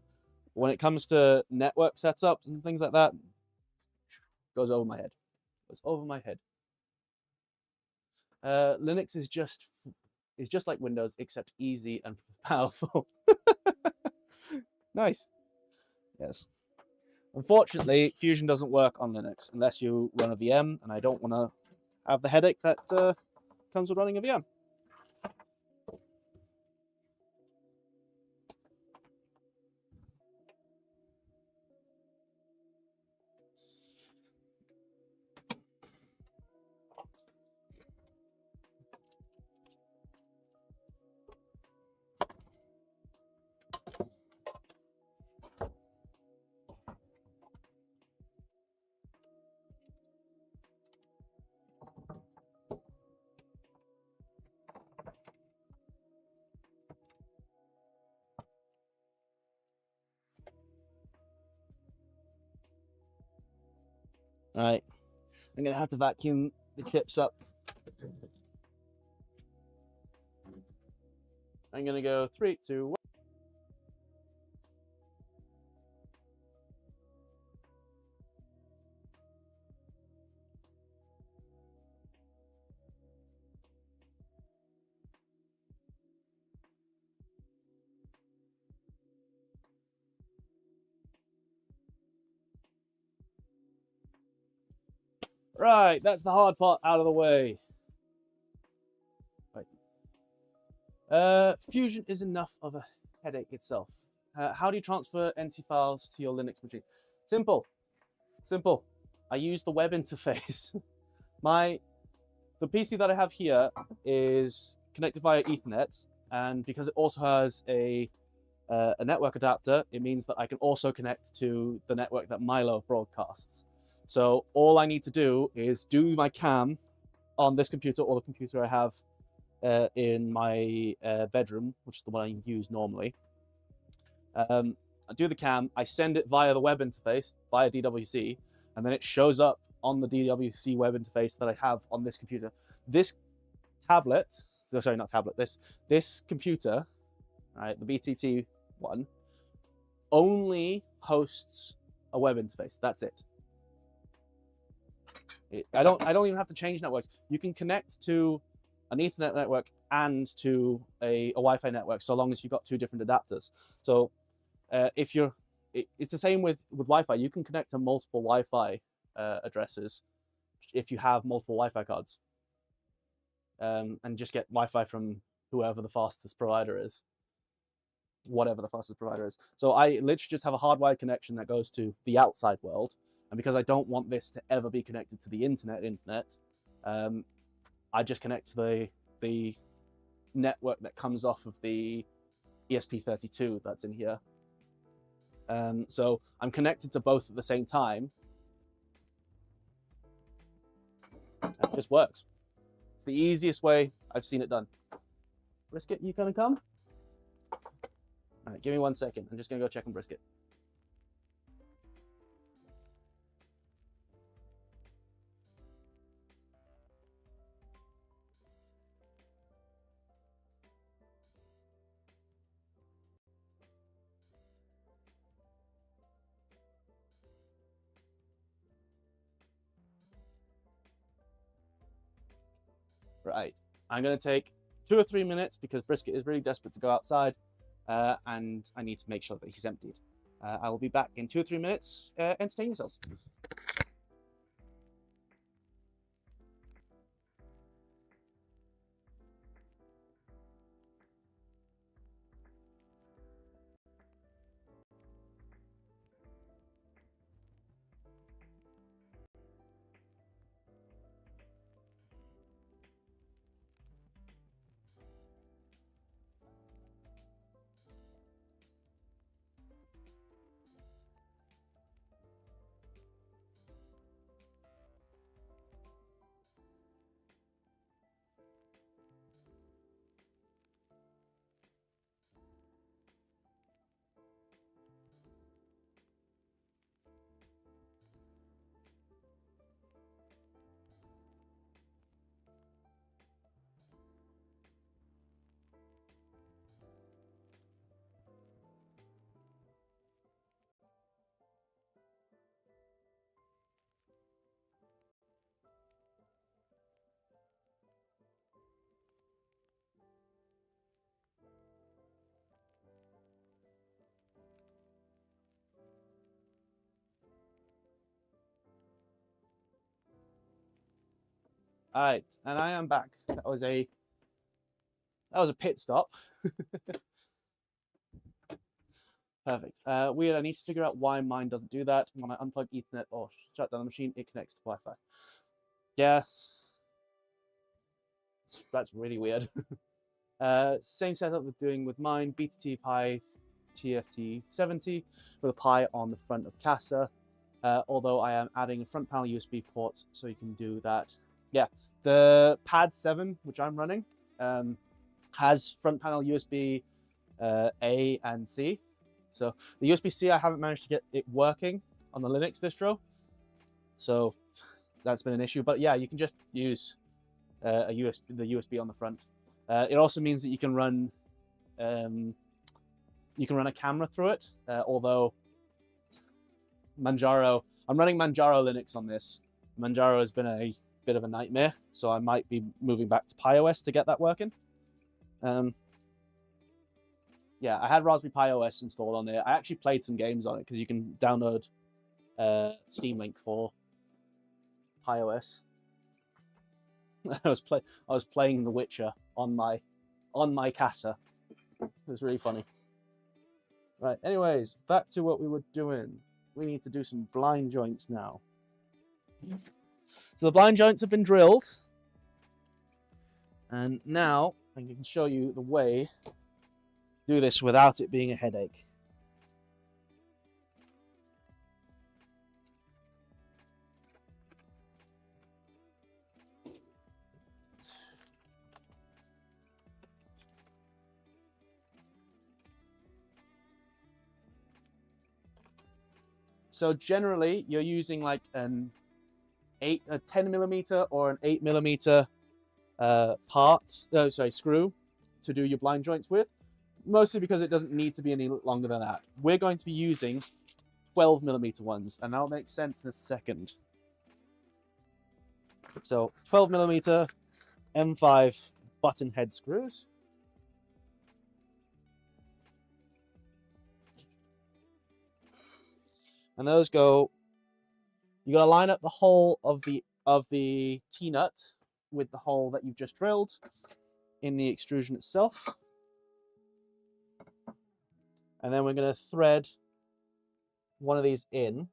When it comes to network setups and things like that, goes over my head. Goes over my head. Linux is just like Windows, except easy and powerful. Nice. Yes. Unfortunately, Fusion doesn't work on Linux unless you run a VM, and I don't want to have the headache that comes with running a VM. All right, I'm gonna have to vacuum the chips up. I'm gonna go 3, 2, 1. Right, that's the hard part out of the way. Right. Fusion is enough of a headache itself. How do you transfer NC files to your Linux machine? Simple. Simple. I use the web interface. The PC that I have here is connected via Ethernet, and because it also has a network adapter, it means that I can also connect to the network that Milo broadcasts. So all I need to do is do my cam on this computer or the computer I have in my bedroom, which is the one I use normally. I do the cam, I send it via the web interface, via DWC, and then it shows up on the DWC web interface that I have on this computer. This tablet, sorry, not tablet, this computer, right, the BTT one, only hosts a web interface. That's it. I don't even have to change networks. You can connect to an Ethernet network and to a Wi-Fi network so long as you've got 2 different adapters. So if you're, it's the same with Wi-Fi. You can connect to multiple Wi-Fi addresses if you have multiple Wi-Fi cards, and just get Wi-Fi from whoever the fastest provider is, whatever the fastest provider is. So I literally just have a hardwired connection that goes to the outside world, and because I don't want this to ever be connected to the internet, I just connect to the network that comes off of the ESP32 that's in here. So I'm connected to both at the same time. And it just works. It's the easiest way I've seen it done. Brisket, you gonna come? All right, give me 1 second. I'm just gonna go check on Brisket. Right, I'm gonna take 2 or 3 minutes because Brisket is really desperate to go outside, and I need to make sure that he's emptied. I will be back in 2 or 3 minutes. Entertain yourselves. All right, and I am back. That was a pit stop. Perfect. Weird. I need to figure out why mine doesn't do that. When I unplug Ethernet or shut down the machine, it connects to Wi-Fi. Yeah, that's really weird. Same setup we're doing with mine. BTT Pi TFT70 with a Pi on the front of CASA. Although I am adding a front panel USB port, so you can do that. Yeah, the Pad 7, which I'm running, has front panel USB A and C. So the USB-C, I haven't managed to get it working on the Linux distro. So that's been an issue. But yeah, you can just use the USB on the front. It also means that you can run a camera through it. Although Manjaro, I'm running Manjaro Linux on this. Manjaro has been a bit of a nightmare, so I might be moving back to PiOS to get that working. Yeah, I had Raspberry Pi OS installed on there. I actually played some games on it because you can download Steam Link for PiOS. I was playing The Witcher on my CASA. It was really funny. Right. Anyways, back to what we were doing. We need to do some blind joints now. So the blind joints have been drilled, and now I can show you the way to do this without it being a headache. So generally, you're using like a 10mm or an 8mm screw to do your blind joints with, mostly because it doesn't need to be any longer than that. We're going to be using 12mm ones, and that'll make sense in a second. So 12mm M5 button head screws. And those go, you gotta line up the hole of the T-nut with the hole that you've just drilled in the extrusion itself. And then we're gonna thread one of these in.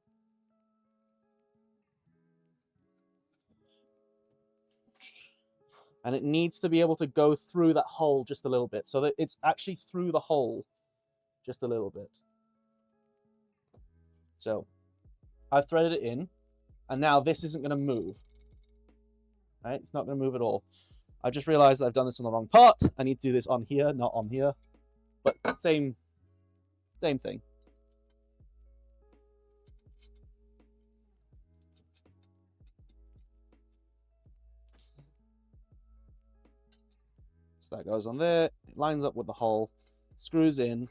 And it needs to be able to go through that hole just a little bit, so that it's actually through the hole just a little bit. So I've threaded it in, and now this isn't going to move. Right? It's not going to move at all. I just realized that I've done this on the wrong part. I need to do this on here, not on here. But same thing. So that goes on there. It lines up with the hole, screws in,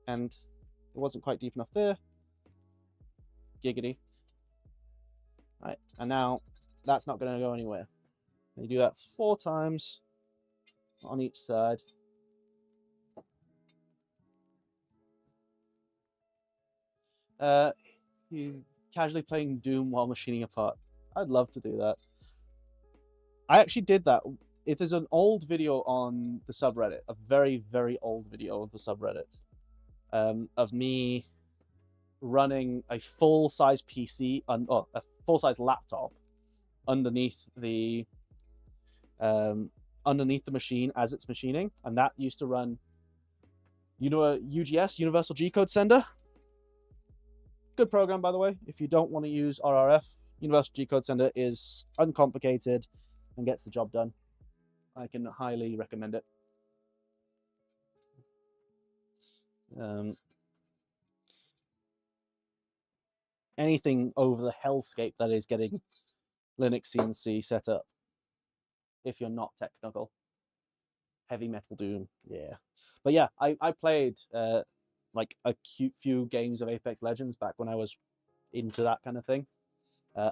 and it wasn't quite deep enough there. Giggity. Right, and now that's not going to go anywhere. And you do that 4 times on each side. You casually playing Doom while machining a part. I'd love to do that. I actually did that. It is an old video on the subreddit, a very, very old video of the subreddit, of me running a full-size PC, a full-size laptop underneath the machine as it's machining, and that used to run, you know, a UGS, Universal G-Code Sender. Good program, by the way. If you don't want to use RRF, Universal G-Code Sender is uncomplicated and gets the job done. I can highly recommend it. Anything over the hellscape that is getting Linux CNC set up, if you're not technical. Heavy Metal Doom, yeah. But yeah, I played like a cute few games of Apex Legends back when I was into that kind of thing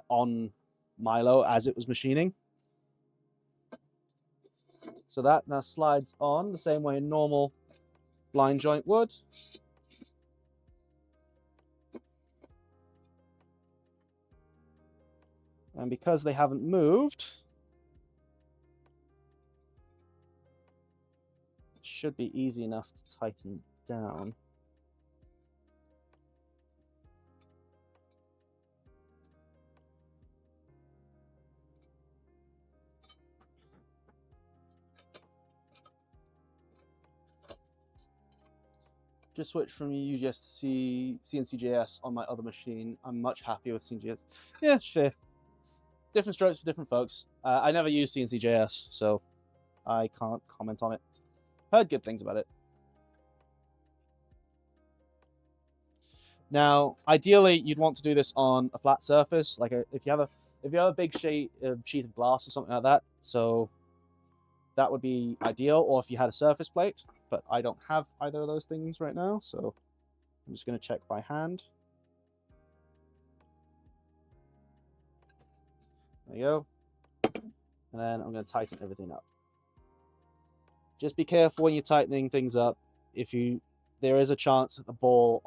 on Milo as it was machining. So that now slides on the same way a normal blind joint would. And because they haven't moved, should be easy enough to tighten down. Just switched from UGS to CNCJS on my other machine. I'm much happier with CNCJS. Yeah, fair. Different strokes for different folks. I never use CNCJS, so I can't comment on it. Heard good things about it. Now, ideally, you'd want to do this on a flat surface, like if you have a big sheet of glass or something like that. So that would be ideal, or if you had a surface plate. But I don't have either of those things right now, so I'm just going to check by hand. There you go. And then I'm going to tighten everything up. Just be careful when you're tightening things up. There is a chance that the ball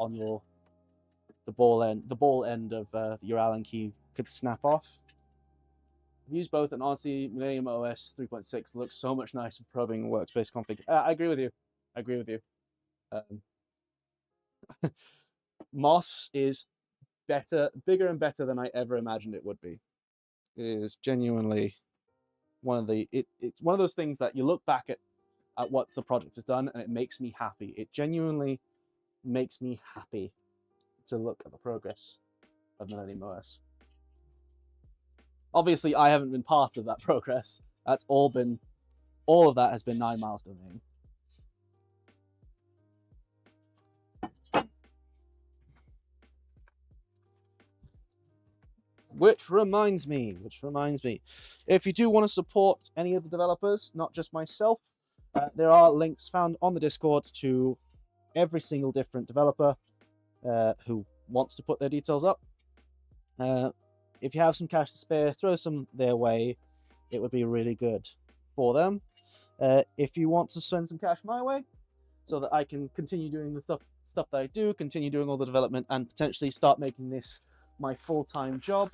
end of your Allen key could snap off. I've used both, and honestly, Millennium OS 3.6 looks so much nicer for probing workspace config. I agree with you. I agree with you. Moss is bigger and better than I ever imagined it would be. It is genuinely it's one of those things that you look back at what the project has done, and it makes me happy. It genuinely makes me happy to look at the progress of Millennium OS. Obviously, I haven't been part of that progress. All of that has been 9 Miles domain. Which reminds me, if you do want to support any of the developers, not just myself, there are links found on the Discord to every single different developer who wants to put their details up. If you have some cash to spare, throw some their way. It would be really good for them. If you want to send some cash my way, so that I can continue doing the stuff that I do, continue doing all the development, and potentially start making this my full-time job,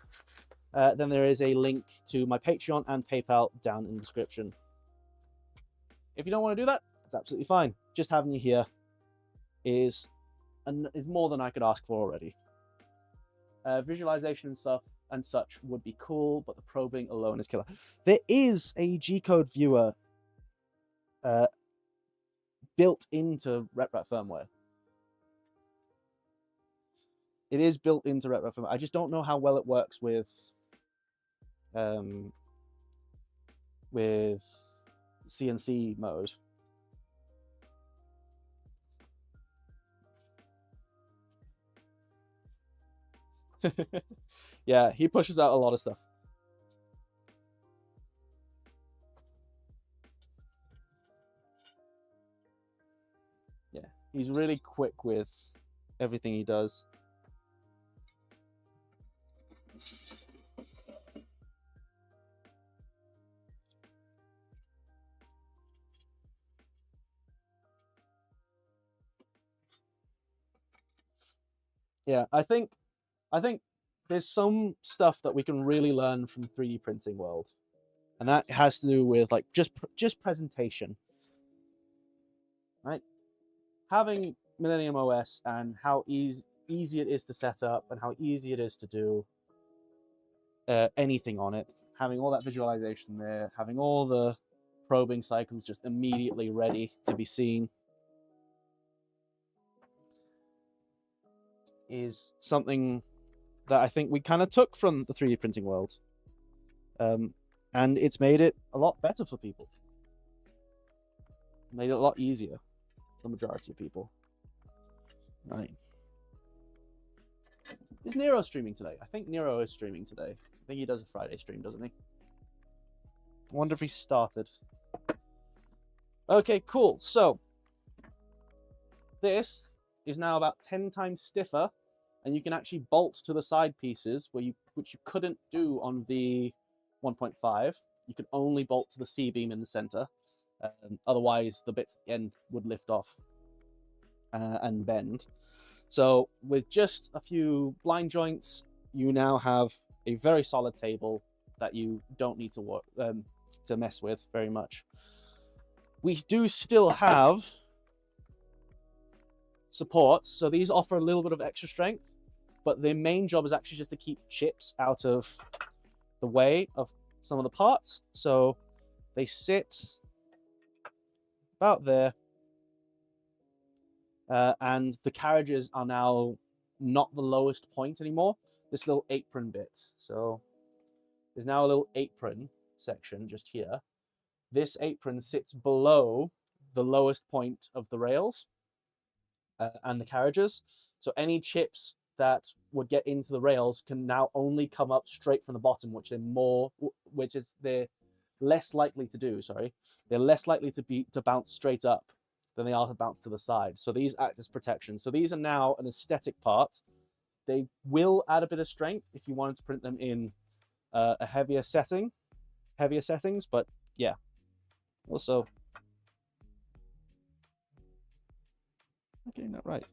then there is a link to my Patreon and PayPal down in the description. If you don't want to do that, it's absolutely fine. Just having you here is more than I could ask for already. Visualization and stuff and such would be cool, but the probing alone is killer. There is a G-code viewer built into RepRap firmware. It is built into RepRap firmware. I just don't know how well it works with CNC mode. Yeah, he pushes out a lot of stuff. Yeah, he's really quick with everything he does. Yeah, I think there's some stuff that we can really learn from 3D printing world, and that has to do with like just presentation, right? Having Millennium OS and how easy it is to set up and how easy it is to do anything on it, having all that visualization there, having all the probing cycles just immediately ready to be seen, is something that I think we kind of took from the 3D printing world. And it's made it a lot better for people. Made it a lot easier for the majority of people. Right. Is Nero streaming today? I think Nero is streaming today. I think he does a Friday stream, doesn't he? I wonder if he started. Okay, cool. So this is now about 10 times stiffer, and you can actually bolt to the side pieces which you couldn't do on V1.5. You could only bolt to the C-beam in the center. Otherwise, the bits at the end would lift off and bend. So with just a few blind joints, you now have a very solid table that you don't need to mess with very much. We do still have supports, so these offer a little bit of extra strength, but their main job is actually just to keep chips out of the way of some of the parts. So they sit about there, and the carriages are now not the lowest point anymore. This little apron bit. So there's now a little apron section just here. This apron sits below the lowest point of the rails and the carriages. So any chips that would get into the rails can now only come up straight from the bottom, which they're less likely to do. Sorry, they're less likely to bounce straight up than they are to bounce to the side. So these act as protection. So these are now an aesthetic part. They will add a bit of strength if you wanted to print them in a heavier settings. But yeah, also I'm getting that right.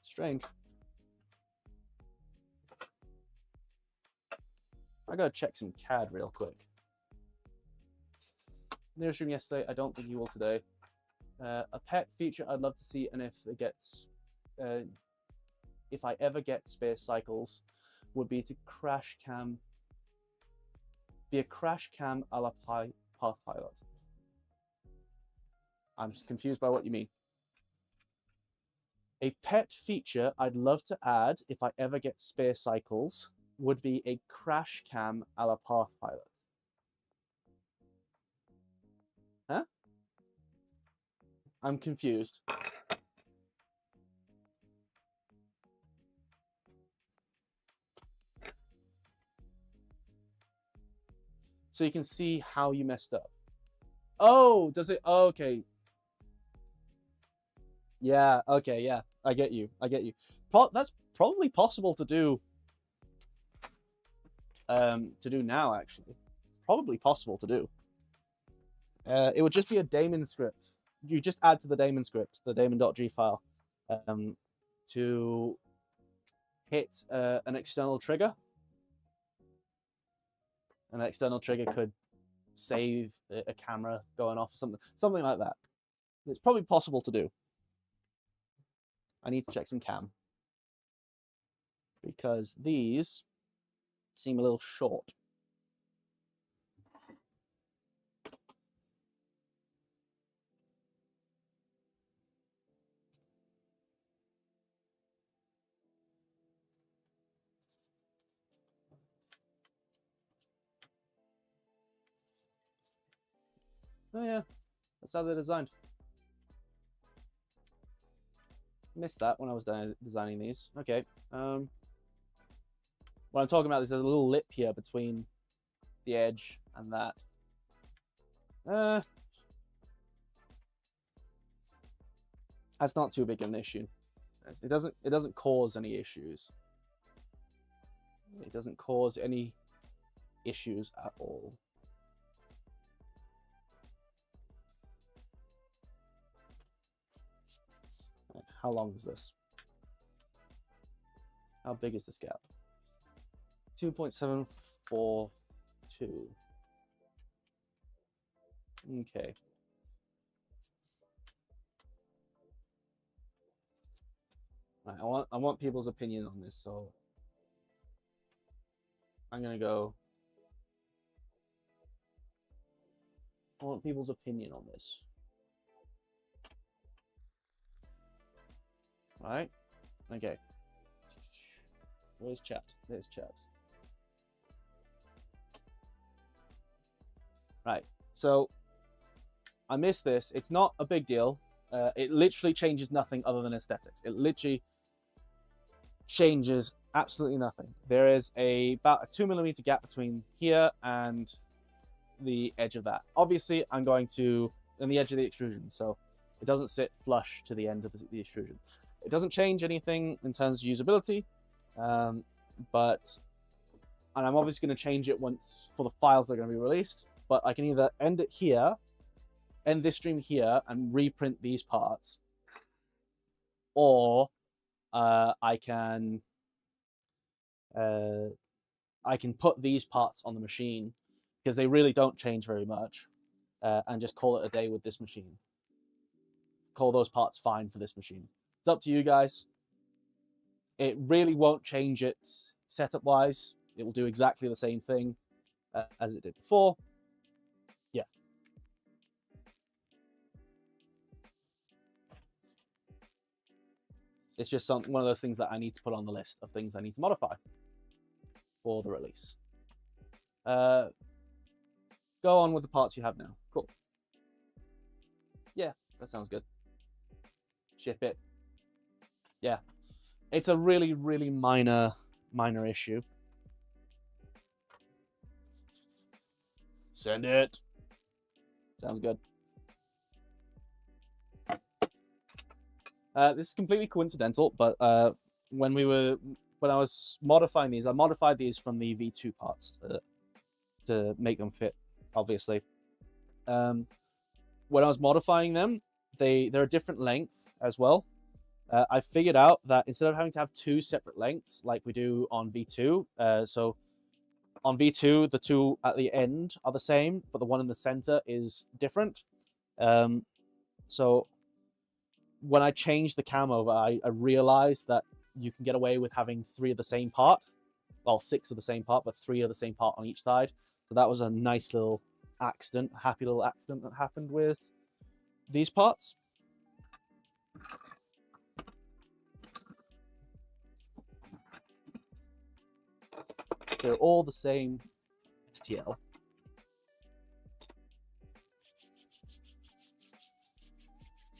Strange. I gotta check some CAD real quick. Near stream yesterday, I don't think you will today. A pet feature I'd love to see, and if I ever get spare cycles, would be to be a crash cam a la Path Pilot. I'm just confused by what you mean. A pet feature I'd love to add if I ever get spare cycles would be a crash cam a la Path Pilot. Huh? I'm confused. So you can see how you messed up. Oh, does it? Oh, okay. Yeah, okay, yeah. I get you. That's probably possible to do now, actually. Probably possible to do. It would just be a daemon script. You just add to the daemon script, the daemon.g file, to hit an external trigger. An external trigger could save a camera going off, something like that. It's probably possible to do. I need to check some cam, because these seem a little short. Oh yeah, that's how they're designed. Missed that when I was designing these. Okay. What I'm talking about is there's a little lip here between the edge and that. That's not too big of an issue. It doesn't cause any issues. It doesn't cause any issues at all. How long is this? How big is this gap? 2.742. Okay. Right, I want people's opinion on this, so I'm gonna go. I want people's opinion on this. Right? Okay. Where's chat? There's chat. Right. So I missed this. It's not a big deal. It literally changes nothing other than aesthetics. It literally changes absolutely nothing. There is about a 2mm gap between here and the edge of that. Obviously, I'm going to on the edge of the extrusion, so it doesn't sit flush to the end of the extrusion. It doesn't change anything in terms of usability, and I'm obviously going to change it once for the files that are going to be released. But I can either end it here, end this stream here, and reprint these parts, or I can I can put these parts on the machine because they really don't change very much, and just call it a day with this machine. Call those parts fine for this machine. It's up to you guys. It really won't change it setup-wise. It will do exactly the same thing as it did before. Yeah. It's just one of those things that I need to put on the list of things I need to modify for the release. Go on with the parts you have now. Cool. Yeah, that sounds good. Ship it. Yeah. It's a really, really minor issue. Send it. Sounds good. This is completely coincidental, but when I was modifying these, I modified these from the V2 parts to make them fit, obviously. When I was modifying them, they're a different length as well. I figured out that instead of having to have two separate lengths like we do on V2, so on V2, the two at the end are the same, but the one in the center is different. So when I changed the cam over, I realized that you can get away with having 3 of the same part. Well, 6 of the same part, but 3 of the same part on each side. So that was a nice little accident, a happy little accident that happened with these parts. They're all the same STL.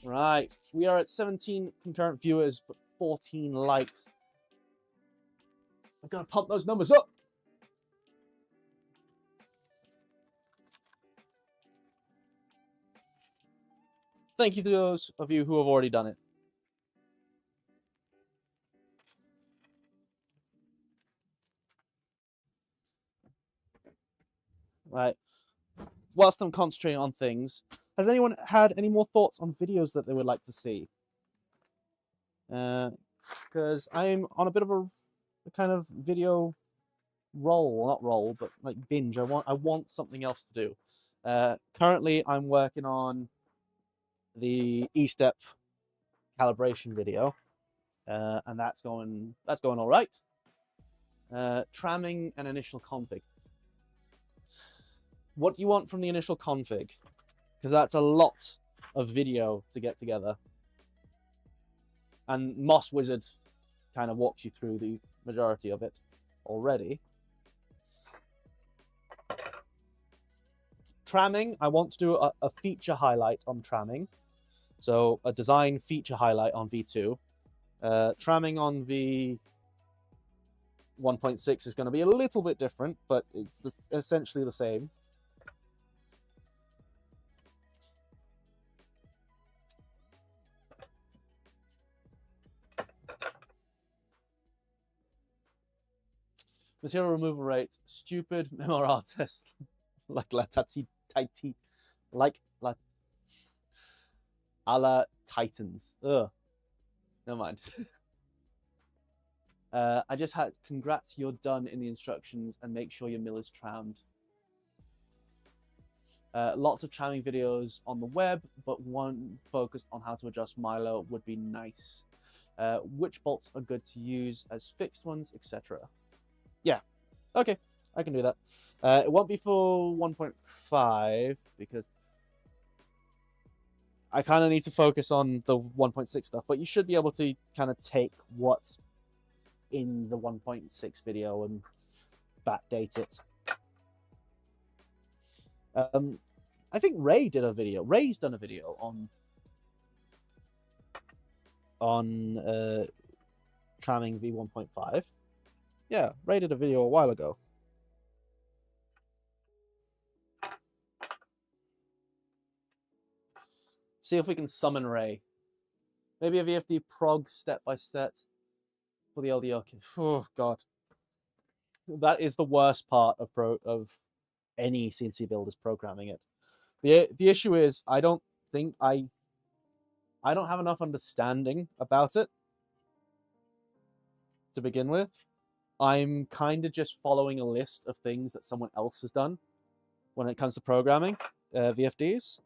Right, we are at 17 concurrent viewers, but 14 likes. I've got to pump those numbers up. Thank you to those of you who have already done it. Right. Whilst I'm concentrating on things, has anyone had any more thoughts on videos that they would like to see? Because I'm on a bit of a kind of video roll, not roll, but like binge. I want something else to do. Currently, I'm working on the E-step calibration video, and that's going all right. Tramming and initial config. What do you want from the initial config? Because that's a lot of video to get together. And Moss Wizard kind of walks you through the majority of it already. Tramming, I want to do a feature highlight on tramming. So a design feature highlight on V2. Tramming on V1.6 is going to be a little bit different, but it's essentially the same. Material removal rate, stupid MRR test, like la tati taiti, like la a la Titans. Ugh, never mind. I just had congrats, you're done in the instructions, and make sure your mill is trammed. Lots of tramming videos on the web, but one focused on how to adjust Milo would be nice. Which bolts are good to use as fixed ones, etc. Yeah, okay, I can do that. It won't be for 1.5 because I kind of need to focus on the 1.6 stuff, but you should be able to kind of take what's in the 1.6 video and backdate it. I think Ray did a video. Ray's done a video on tramming V1.5. Yeah, Ray did a video a while ago. See if we can summon Ray. Maybe a VFD prog step by step for the LDO. Oh God, that is the worst part of any CNC build is programming it. The issue is I don't think I don't have enough understanding about it to begin with. I'm kind of just following a list of things that someone else has done when it comes to programming VFDs.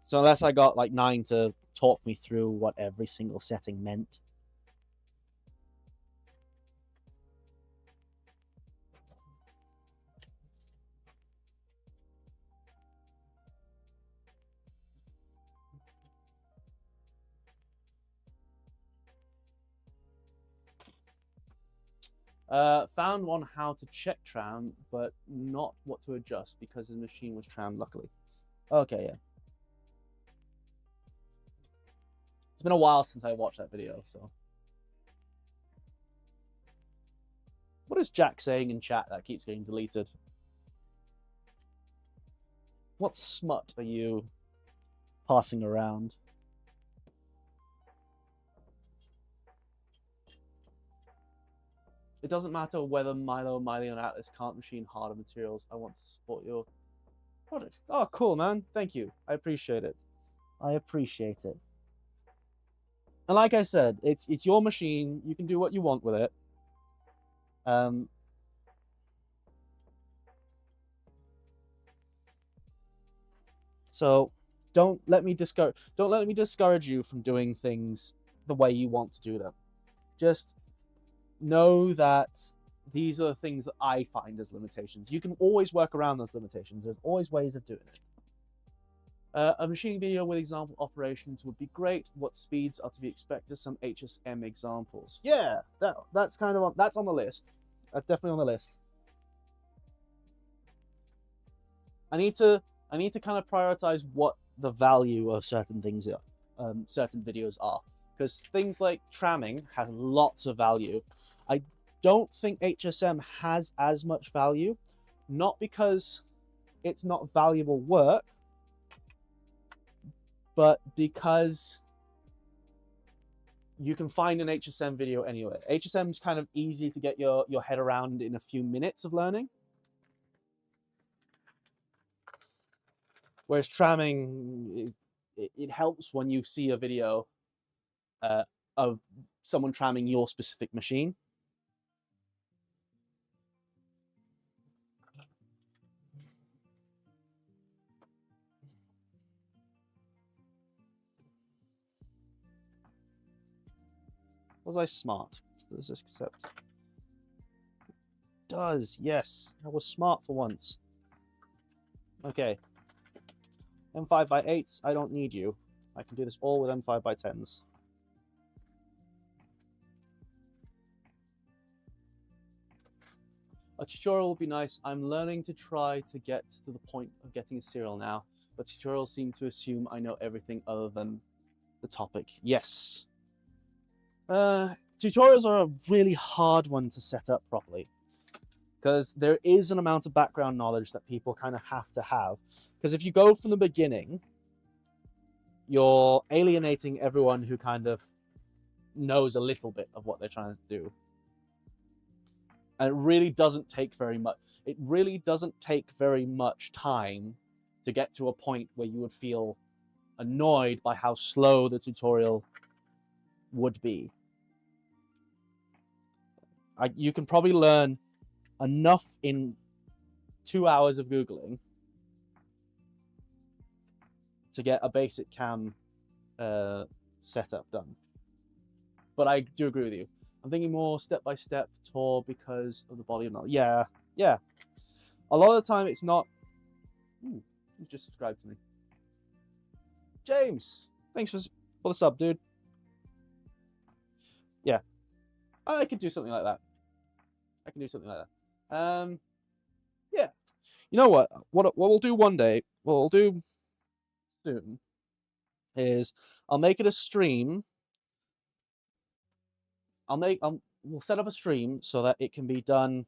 So unless I got like 9 to talk me through what every single setting meant. Found one how to check tram, but not what to adjust because the machine was trammed, luckily. Okay, yeah. It's been a while since I watched that video, so. What is Jack saying in chat that keeps getting deleted? What smut are you passing around? It doesn't matter whether Milo, and Atlas can't machine harder materials. I want to support your project. Oh, cool, man. Thank you. I appreciate it. I appreciate it. And like I said, it's your machine. You can do what you want with it. So don't let me discourage you from doing things the way you want to do them. Just know that these are the things that I find as limitations. You can always work around those limitations. There's always ways of doing it. A machining video with example operations would be great. What speeds are to be expected? Some HSM examples. Yeah, that's kind of that's on the list. That's definitely on the list. I need to kind of prioritize what the value of certain things are, certain videos are, because things like tramming has lots of value. I don't think HSM has as much value, not because it's not valuable work, but because you can find an HSM video anywhere. HSM is kind of easy to get your head around in a few minutes of learning. Whereas tramming, it helps when you see a video of someone tramming your specific machine. Was I smart? Does this accept? It does, yes. I was smart for once. Okay. M5 by 8s, I don't need you. I can do this all with M5 by 10s. A tutorial would be nice. I'm learning to try to get to the point of getting a serial now, but tutorials seem to assume I know everything other than the topic. Yes. Tutorials are a really hard one to set up properly, because there is an amount of background knowledge that people kind of have to have. Because if you go from the beginning, you're alienating everyone who kind of knows a little bit of what they're trying to do. And it really doesn't take very much. It really doesn't take very much time to get to a point where you would feel annoyed by how slow the tutorial would be. You can probably learn enough in 2 hours of Googling to get a basic cam setup done. But I do agree with you. I'm thinking more step-by-step tour because of the body of knowledge. Yeah, yeah. A lot of the time it's not... Ooh, you just subscribed to me. James, thanks for the sub, dude. Yeah. I could do something like that. I can do something like that. Yeah. You know what? What we'll do one day, what we'll do soon, is I'll make it a stream. We'll set up a stream so that it can be done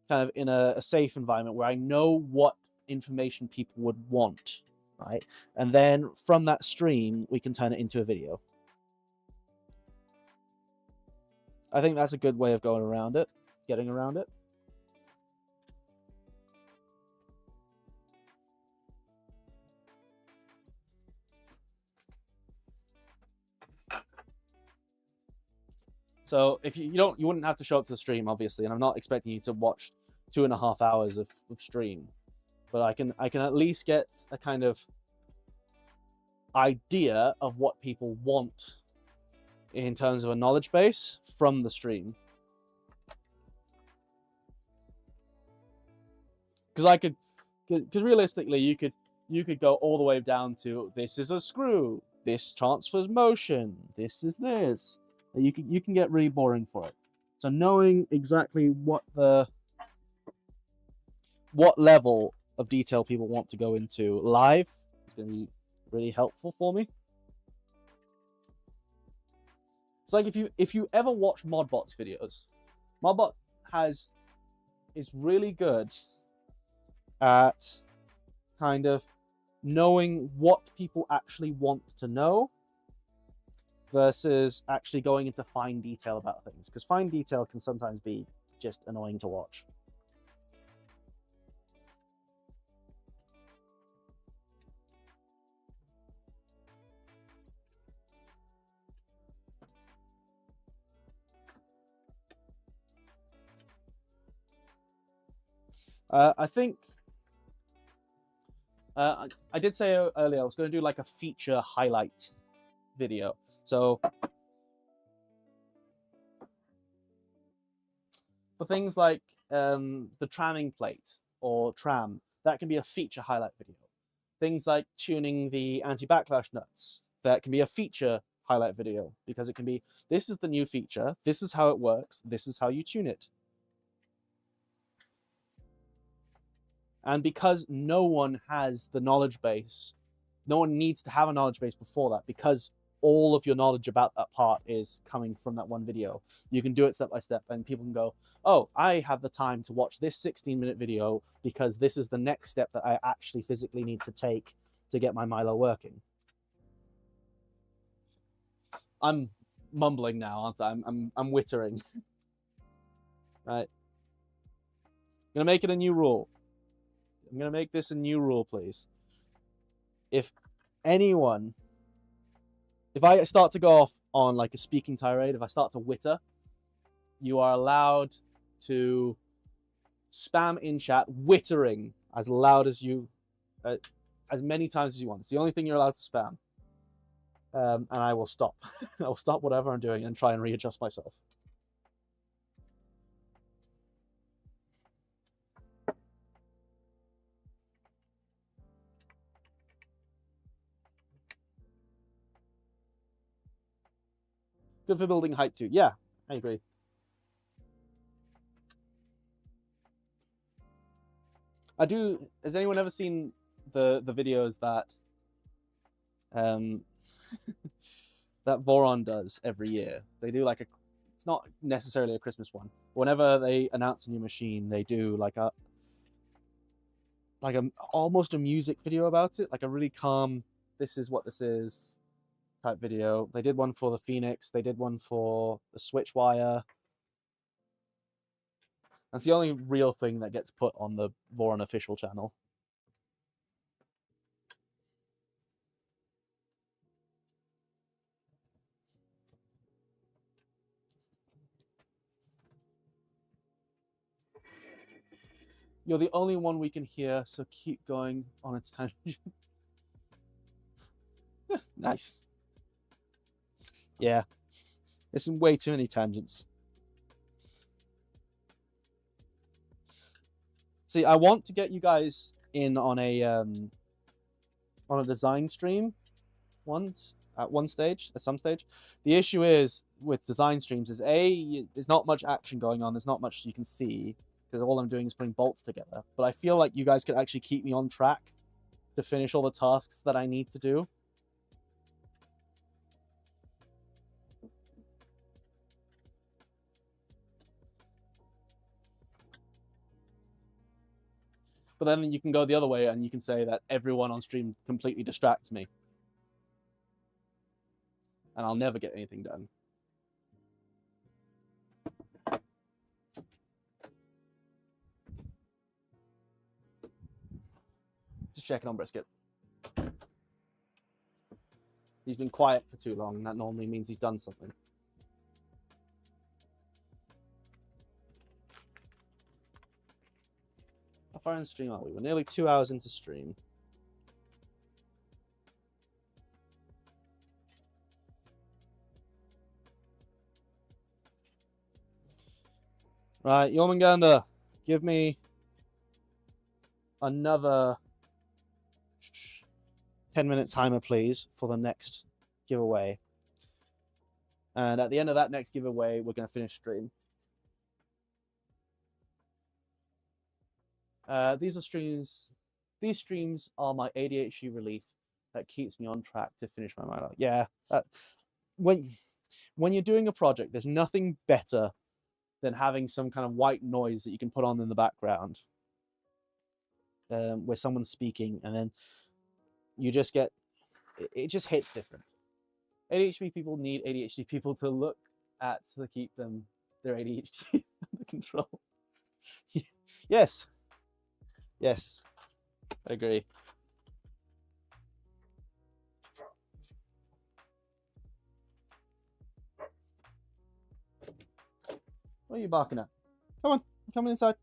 kind of in a safe environment where I know what information people would want, right? And then from that stream, we can turn it into a video. I think that's a good way of going around it. getting around it. So if you wouldn't have to show up to the stream, obviously, and I'm not expecting you to watch 2.5 hours of stream, but I can at least get a kind of idea of what people want in terms of a knowledge base from the stream. Because realistically, you could go all the way down to this is a screw, this transfers motion, this is this. You can get really boring for it. So knowing exactly what level of detail people want to go into live is going to be really helpful for me. It's like if you ever watch Modbot's videos, Modbot is really good at kind of knowing what people actually want to know versus actually going into fine detail about things, because fine detail can sometimes be just annoying to watch. I think I did say earlier I was going to do like a feature highlight video. So for things like the tramming plate or tram, that can be a feature highlight video. Things like tuning the anti-backlash nuts, that can be a feature highlight video, because it can be, this is the new feature, this is how it works, this is how you tune it. And because no one has the knowledge base, no one needs to have a knowledge base before that, because all of your knowledge about that part is coming from that one video. You can do it step by step, and people can go, oh, I have the time to watch this 16-minute video because this is the next step that I actually physically need to take to get my Milo working. I'm mumbling now, aren't I? I'm wittering. Right. I'm gonna make it a new rule. I'm gonna make this a new rule, please. If I start to go off on like a speaking tirade, if I start to witter, you are allowed to spam in chat wittering as loud as you, as many times as you want. It's the only thing you're allowed to spam. And I will stop. I will stop whatever I'm doing and try and readjust myself. Good for building height too. Yeah, I agree. Has anyone ever seen the videos that that Voron does every year? They do like it's not necessarily a Christmas one. Whenever they announce a new machine, they do like almost a music video about it, like a really calm, this is what this is type video. They did one for the Phoenix, they did one for the Switchwire. That's the only real thing that gets put on the Voron official channel. You're the only one we can hear, so keep going on a tangent. Nice. Yeah. There's way too many tangents. See, I want to get you guys in on a design stream at some stage. The issue is with design streams is there's not much action going on. There's not much you can see because all I'm doing is putting bolts together. But I feel like you guys could actually keep me on track to finish all the tasks that I need to do. But then you can go the other way and you can say that everyone on stream completely distracts me. And I'll never get anything done. Just checking on Brisket. He's been quiet for too long, and that normally means he's done something. How far in stream are we? We're nearly 2 hours into stream. Right, Jormungandr, give me another 10-minute timer, please, for the next giveaway. And at the end of that next giveaway, we're going to finish stream. These streams are my ADHD relief that keeps me on track to finish my Milo. Yeah, when you're doing a project, there's nothing better than having some kind of white noise that you can put on in the background, where someone's speaking, and then you just get, it just hits different. ADHD people need ADHD people to look at to keep their ADHD under control. Yes. Yes, I agree. What are you barking at? Come on, come inside.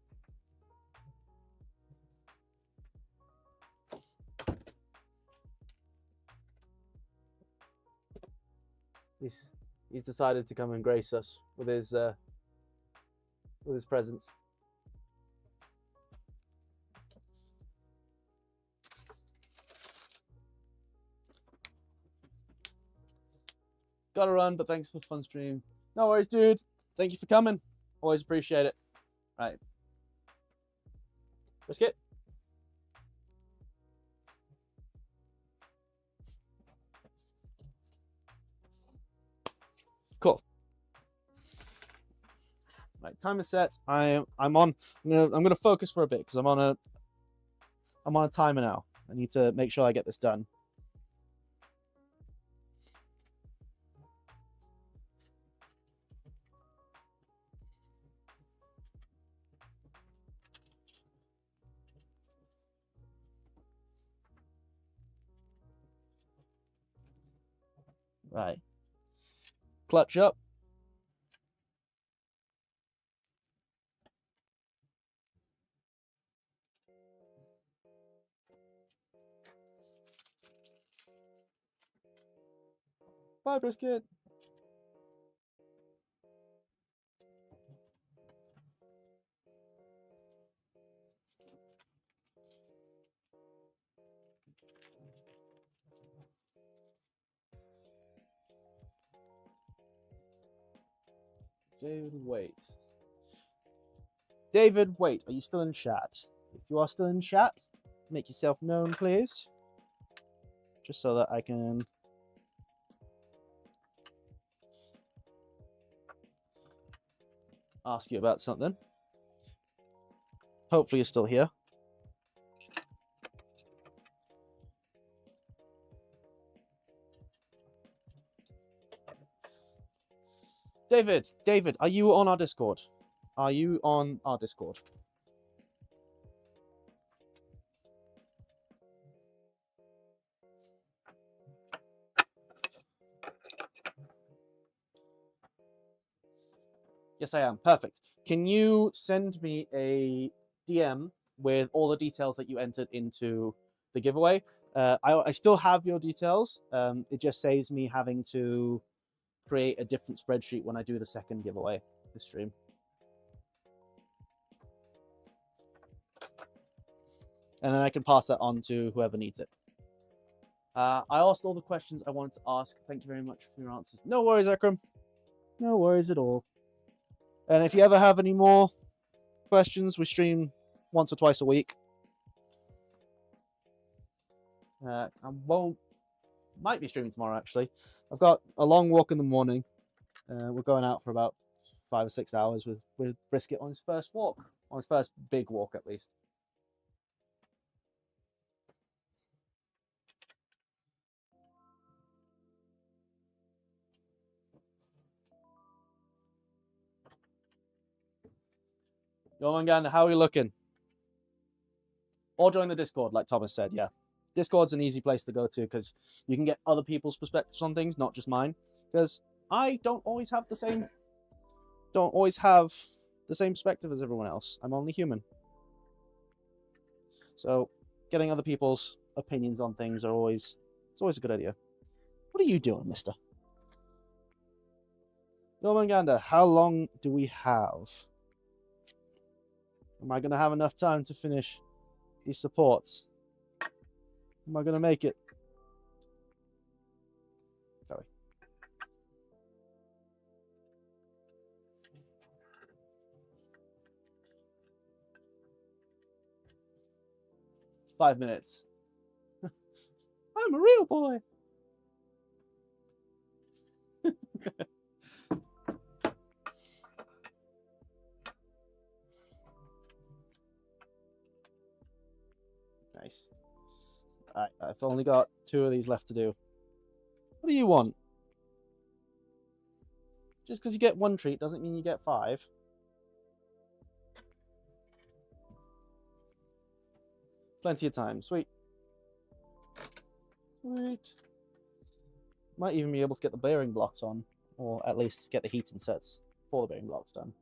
He's decided to come and grace us with his presence. Gotta run, but thanks for the fun stream. No worries, dude. Thank you for coming. Always appreciate it. Right. Brisket. Cool. Right, time is set. I'm gonna focus for a bit because I'm on a timer now. I need to make sure I get this done. Right. Clutch up. Bye, Brisket. David, wait. David, wait. Are you still in chat? If you are still in chat, make yourself known, please. Just so that I can ask you about something. Hopefully you're still here. David, are you on our Discord? Are you on our Discord? Yes, I am. Perfect. Can you send me a DM with all the details that you entered into the giveaway? I still have your details. It just saves me having to create a different spreadsheet when I do the second giveaway this stream. And then I can pass that on to whoever needs it. I asked all the questions I wanted to ask. Thank you very much for your answers. No worries, Akram. No worries at all. And if you ever have any more questions, we stream once or twice a week. Might be streaming tomorrow, actually. I've got a long walk in the morning. We're going out for about 5 or 6 hours with Brisket on his first walk. On his first big walk, at least. Jormungandr, how are we looking? Or join the Discord, like Thomas said, yeah. Discord's an easy place to go to because you can get other people's perspectives on things, not just mine. Because I don't always have the same perspective as everyone else. I'm only human. So getting other people's opinions on things it's always a good idea. What are you doing, mister? Normanganda, how long do we have? Am I going to have enough time to finish these supports? Am I going to make it? Sorry. Five minutes. I'm a real boy. Nice. Alright, I've only got 2 of these left to do. What do you want? Just because you get 1 treat doesn't mean you get 5. Plenty of time. Sweet. Sweet. Might even be able to get the bearing blocks on, or at least get the heating sets for the bearing blocks done.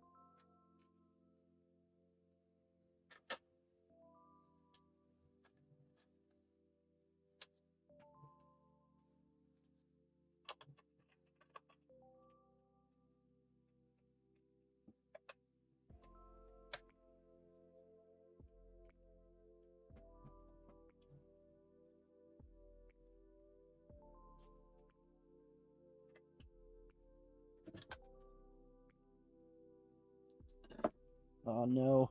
Oh no.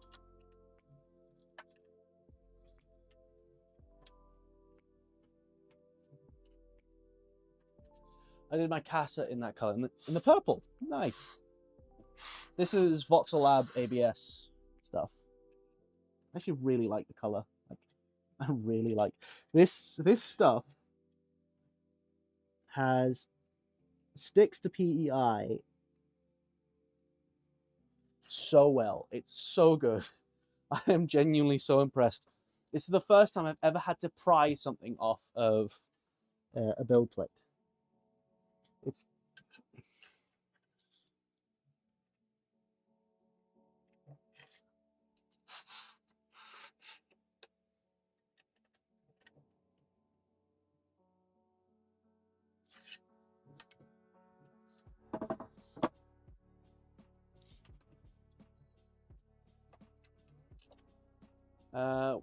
I did my Casa in that color, in the purple. Nice. This is Voxel Lab ABS stuff. I actually really like the color. Like, I really like this. This stuff sticks to PEI so well. It's so good. I am genuinely so impressed. This is the first time I've ever had to pry something off of a build plate. It's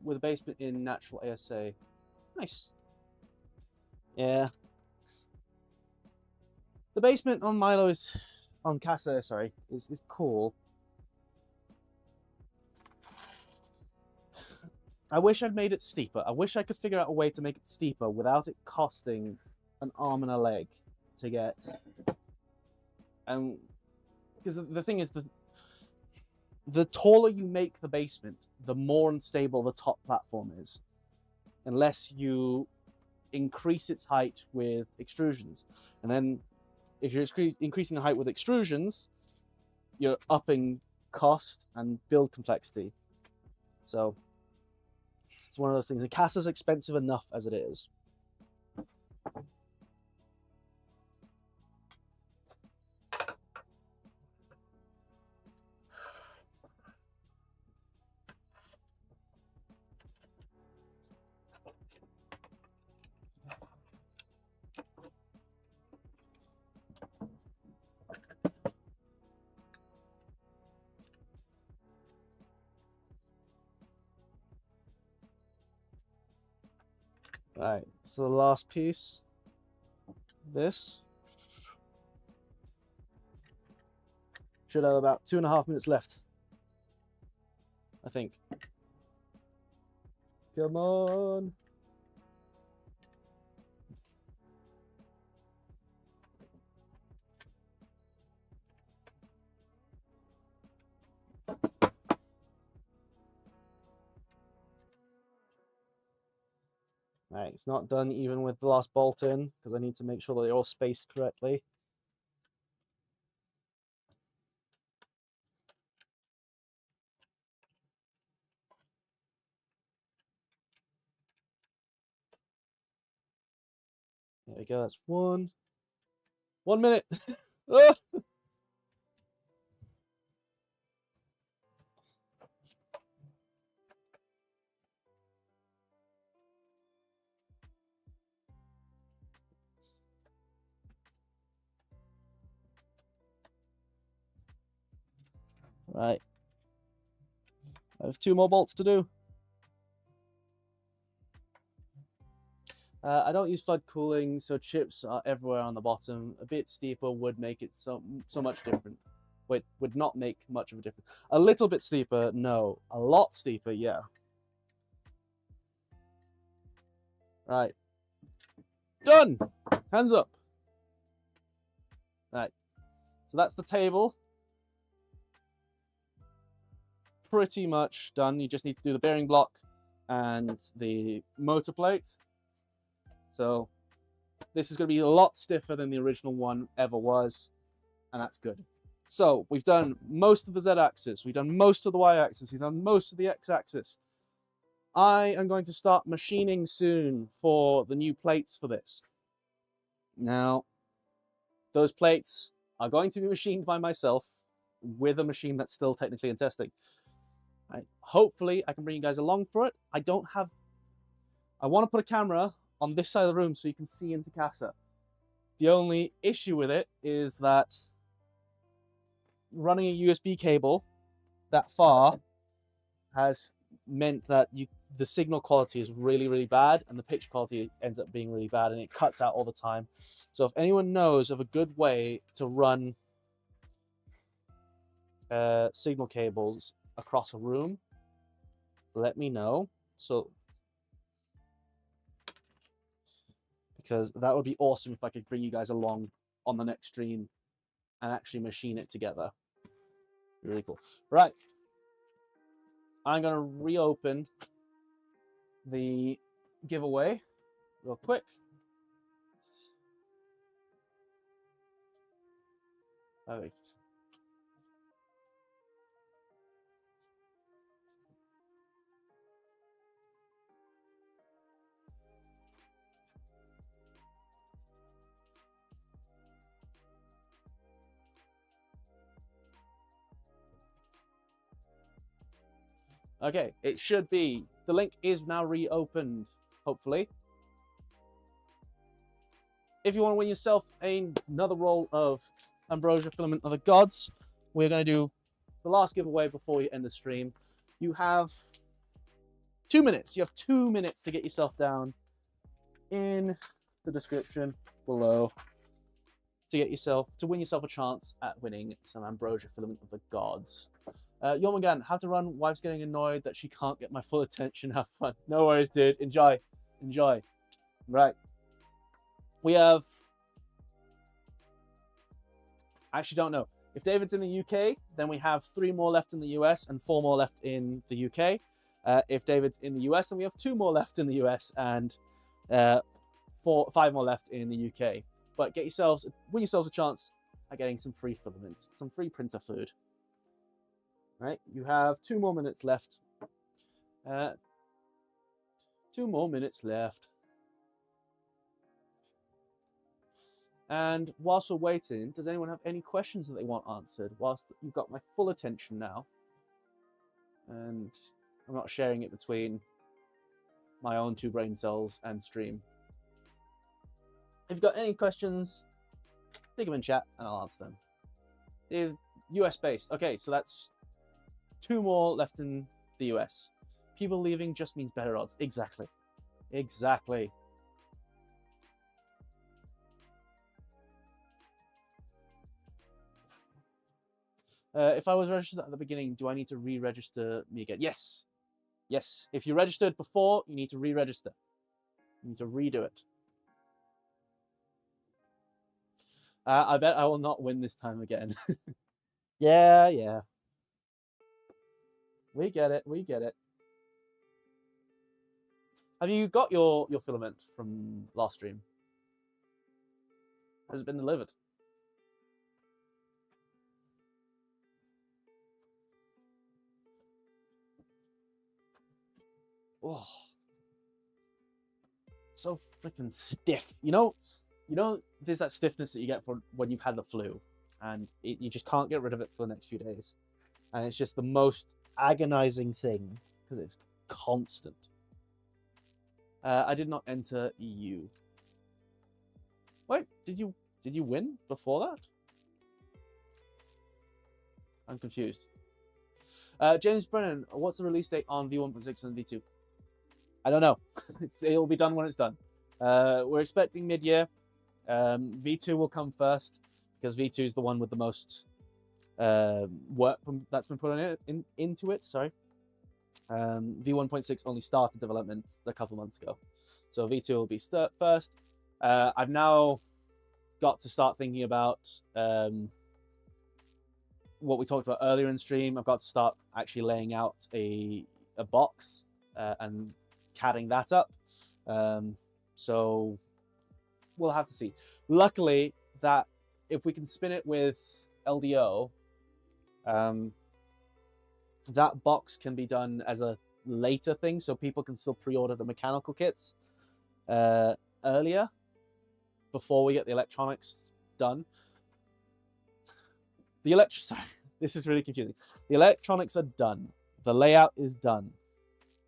with a basement in natural ASA. Nice. Yeah. The basement on Milo on Casa, sorry, is cool. I wish I'd made it steeper. I wish I could figure out a way to make it steeper without it costing an arm and a leg to get. And because the thing is, the taller you make the basement, the more unstable the top platform is, unless you increase its height with extrusions. And then if you're increasing the height with extrusions, you're upping cost and build complexity. So it's one of those things. The Casa's expensive enough as it is. Right, so the last piece, this should have about 2.5 minutes left, I think. Come on. Right, it's not done even with the last bolt in because I need to make sure that they're all spaced correctly. you go. That's 1 minute. Ah! Right. I have 2 more bolts to do. I don't use flood cooling, so chips are everywhere on the bottom. A bit steeper would make it so much different. Wait, would not make much of a difference. A little bit steeper, no. A lot steeper, yeah. Right. Done! Hands up. Right. So that's the table. Pretty much done. You just need to do the bearing block and the motor plate. So this is going to be a lot stiffer than the original one ever was, and that's good. So we've done most of the Z-axis, we've done most of the Y-axis, we've done most of the X-axis. I am going to start machining soon for the new plates for this. Now, those plates are going to be machined by myself with a machine that's still technically in testing. Right. Hopefully, I can bring you guys along for it. I want to put a camera on this side of the room so you can see into CASA. The only issue with it is that running a USB cable that far has meant that the signal quality is really, really bad, and the picture quality ends up being really bad, and it cuts out all the time. So if anyone knows of a good way to run signal cables across a room, let me know. So, because that would be awesome if I could bring you guys along on the next stream and actually machine it together. Really cool. Right. I'm going to reopen the giveaway real quick. Perfect. Okay, it should be. The link is now reopened, hopefully. If you want to win yourself another roll of Ambrosia Filament of the Gods, we're going to do the last giveaway before we end the stream. You have 2 minutes. You have 2 minutes to get yourself down in the description below to win yourself a chance at winning some Ambrosia Filament of the Gods. Yomagan, how to run? Wife's getting annoyed that she can't get my full attention. Have fun. No worries, dude. Enjoy. Enjoy. Right. We have... I actually don't know. If David's in the UK, then we have 3 more left in the US and 4 more left in the UK. If David's in the US, then we have 2 more left in the US and 5 more left in the UK. But win yourselves a chance at getting some free filaments, some free printer food. Right, you have 2 more minutes left. 2 more minutes left. And whilst we're waiting, does anyone have any questions that they want answered? Whilst you've got my full attention now, and I'm not sharing it between my own 2 brain cells and stream. If you've got any questions, stick them in chat and I'll answer them. If US based, okay, so that's 2 more left in the US. People leaving just means better odds. Exactly. Exactly. If I was registered at the beginning, do I need to re-register me again? Yes. Yes. If you registered before, you need to re-register. You need to redo it. I bet I will not win this time again. Yeah, yeah. We get it. We get it. Have you got your filament from last stream? Has it been delivered? Oh, so freaking stiff. You know, you know, there's that stiffness that you get from when you've had the flu, and you just can't get rid of it for the next few days, and it's just the most agonizing thing because it's constant. I did not enter EU. Wait, did you win before that? I'm confused. James Brennan, what's the release date on V1.6 and V2? I don't know. It'll be done when it's done. We're expecting mid-year. V2 will come first because V2 is the one with the most work that's been put on it into it. Sorry. V1.6 only started development a couple months ago, so V2 will be first. I've now got to start thinking about what we talked about earlier in stream. I've got to start actually laying out a box and CADing that up. So we'll have to see. Luckily, that if we can spin it with LDO, that box can be done as a later thing, so people can still pre-order the mechanical kits earlier before we get the electronics done. Sorry, this is really confusing. The electronics are done. The layout is done.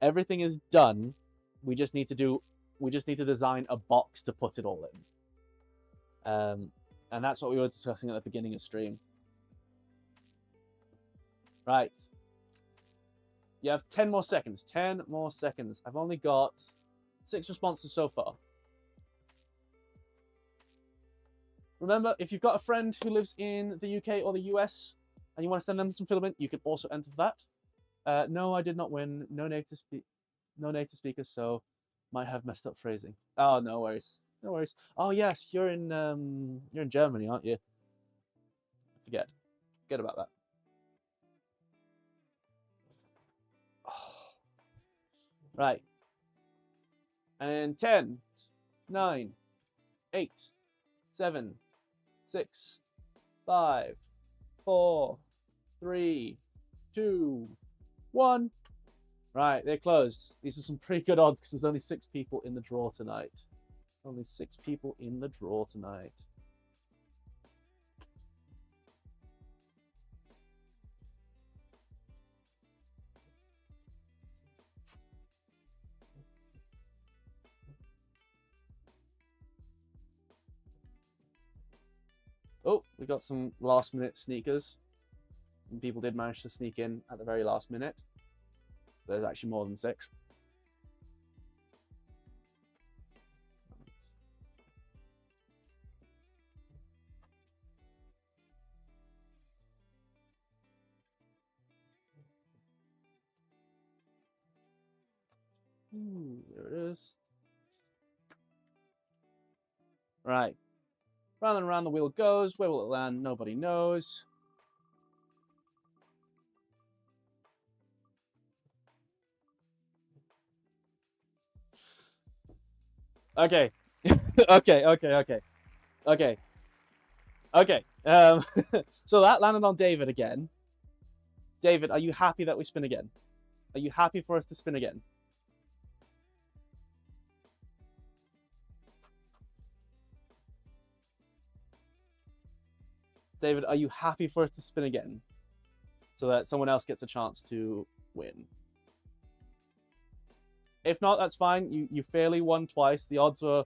Everything is done. We just need to design a box to put it all in. And that's what we were discussing at the beginning of stream. Right. You have 10 more seconds. 10 more seconds. I've only got 6 responses so far. Remember, if you've got a friend who lives in the UK or the US and you want to send them some filament, you can also enter for that. No, I did not win. No native speakers, so might have messed up phrasing. Oh, no worries. No worries. Oh yes, you're in Germany, aren't you? Forget about that. Right. And 10, 9, 8, 7, 6, 5, 4, 3, 2, 1. Right, they're closed. These are some pretty good odds because there's only 6 people in the draw tonight. Only 6 people in the draw tonight. Oh, we got some last-minute sneakers. And people did manage to sneak in at the very last minute. There's actually more than 6. There it is. Right. Round and round the wheel goes. Where will it land? Nobody knows. Okay. Okay. So that landed on David again. David, are you happy that we spin again? Are you happy for us to spin again? David, are you happy for us to spin again? So that someone else gets a chance to win. If not, that's fine. You fairly won twice. The odds were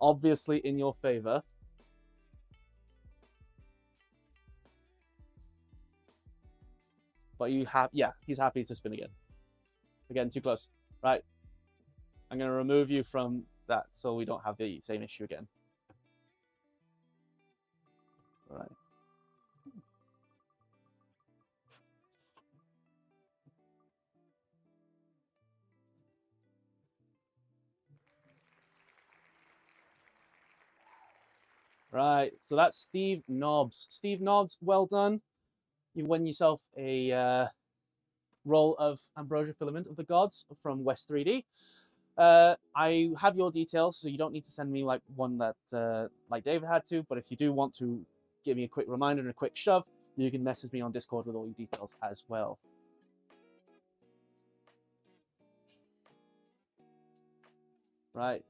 obviously in your favor. But yeah, he's happy to spin again. Again, too close. Right. I'm going to remove you from that so we don't have the same issue again. All right. Right, so that's Steve Nobbs. Steve Nobbs, well done. You won yourself a roll of Ambrosia Filament of the Gods from West 3D. I have your details, so you don't need to send me like one that like David had to, but if you do want to give me a quick reminder and a quick shove, you can message me on Discord with all your details as well. Right.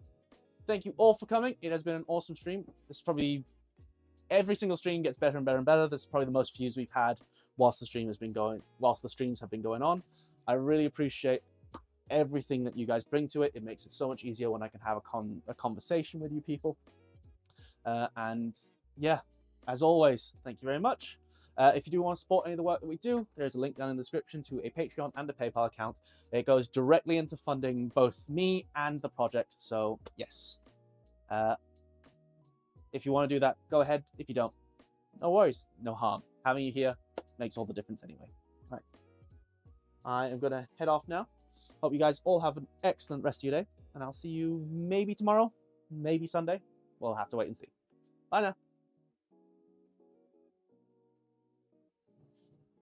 thank you all for coming. It has been an awesome stream. This is probably, every single stream gets better and better and better. This is probably the most views we've had whilst the streams have been going on. I really appreciate everything that you guys bring to it. It makes it so much easier when I can have a conversation with you people. And yeah, as always, thank you very much. If you do want to support any of the work that we do, there's a link down in the description to a Patreon and a PayPal account. It goes directly into funding both me and the project. So yes, if you want to do that, go ahead. If you don't, no worries, no harm. Having you here makes all the difference anyway. All right, I am going to head off now. Hope you guys all have an excellent rest of your day, and I'll see you maybe tomorrow, maybe Sunday. We'll have to wait and see. Bye now.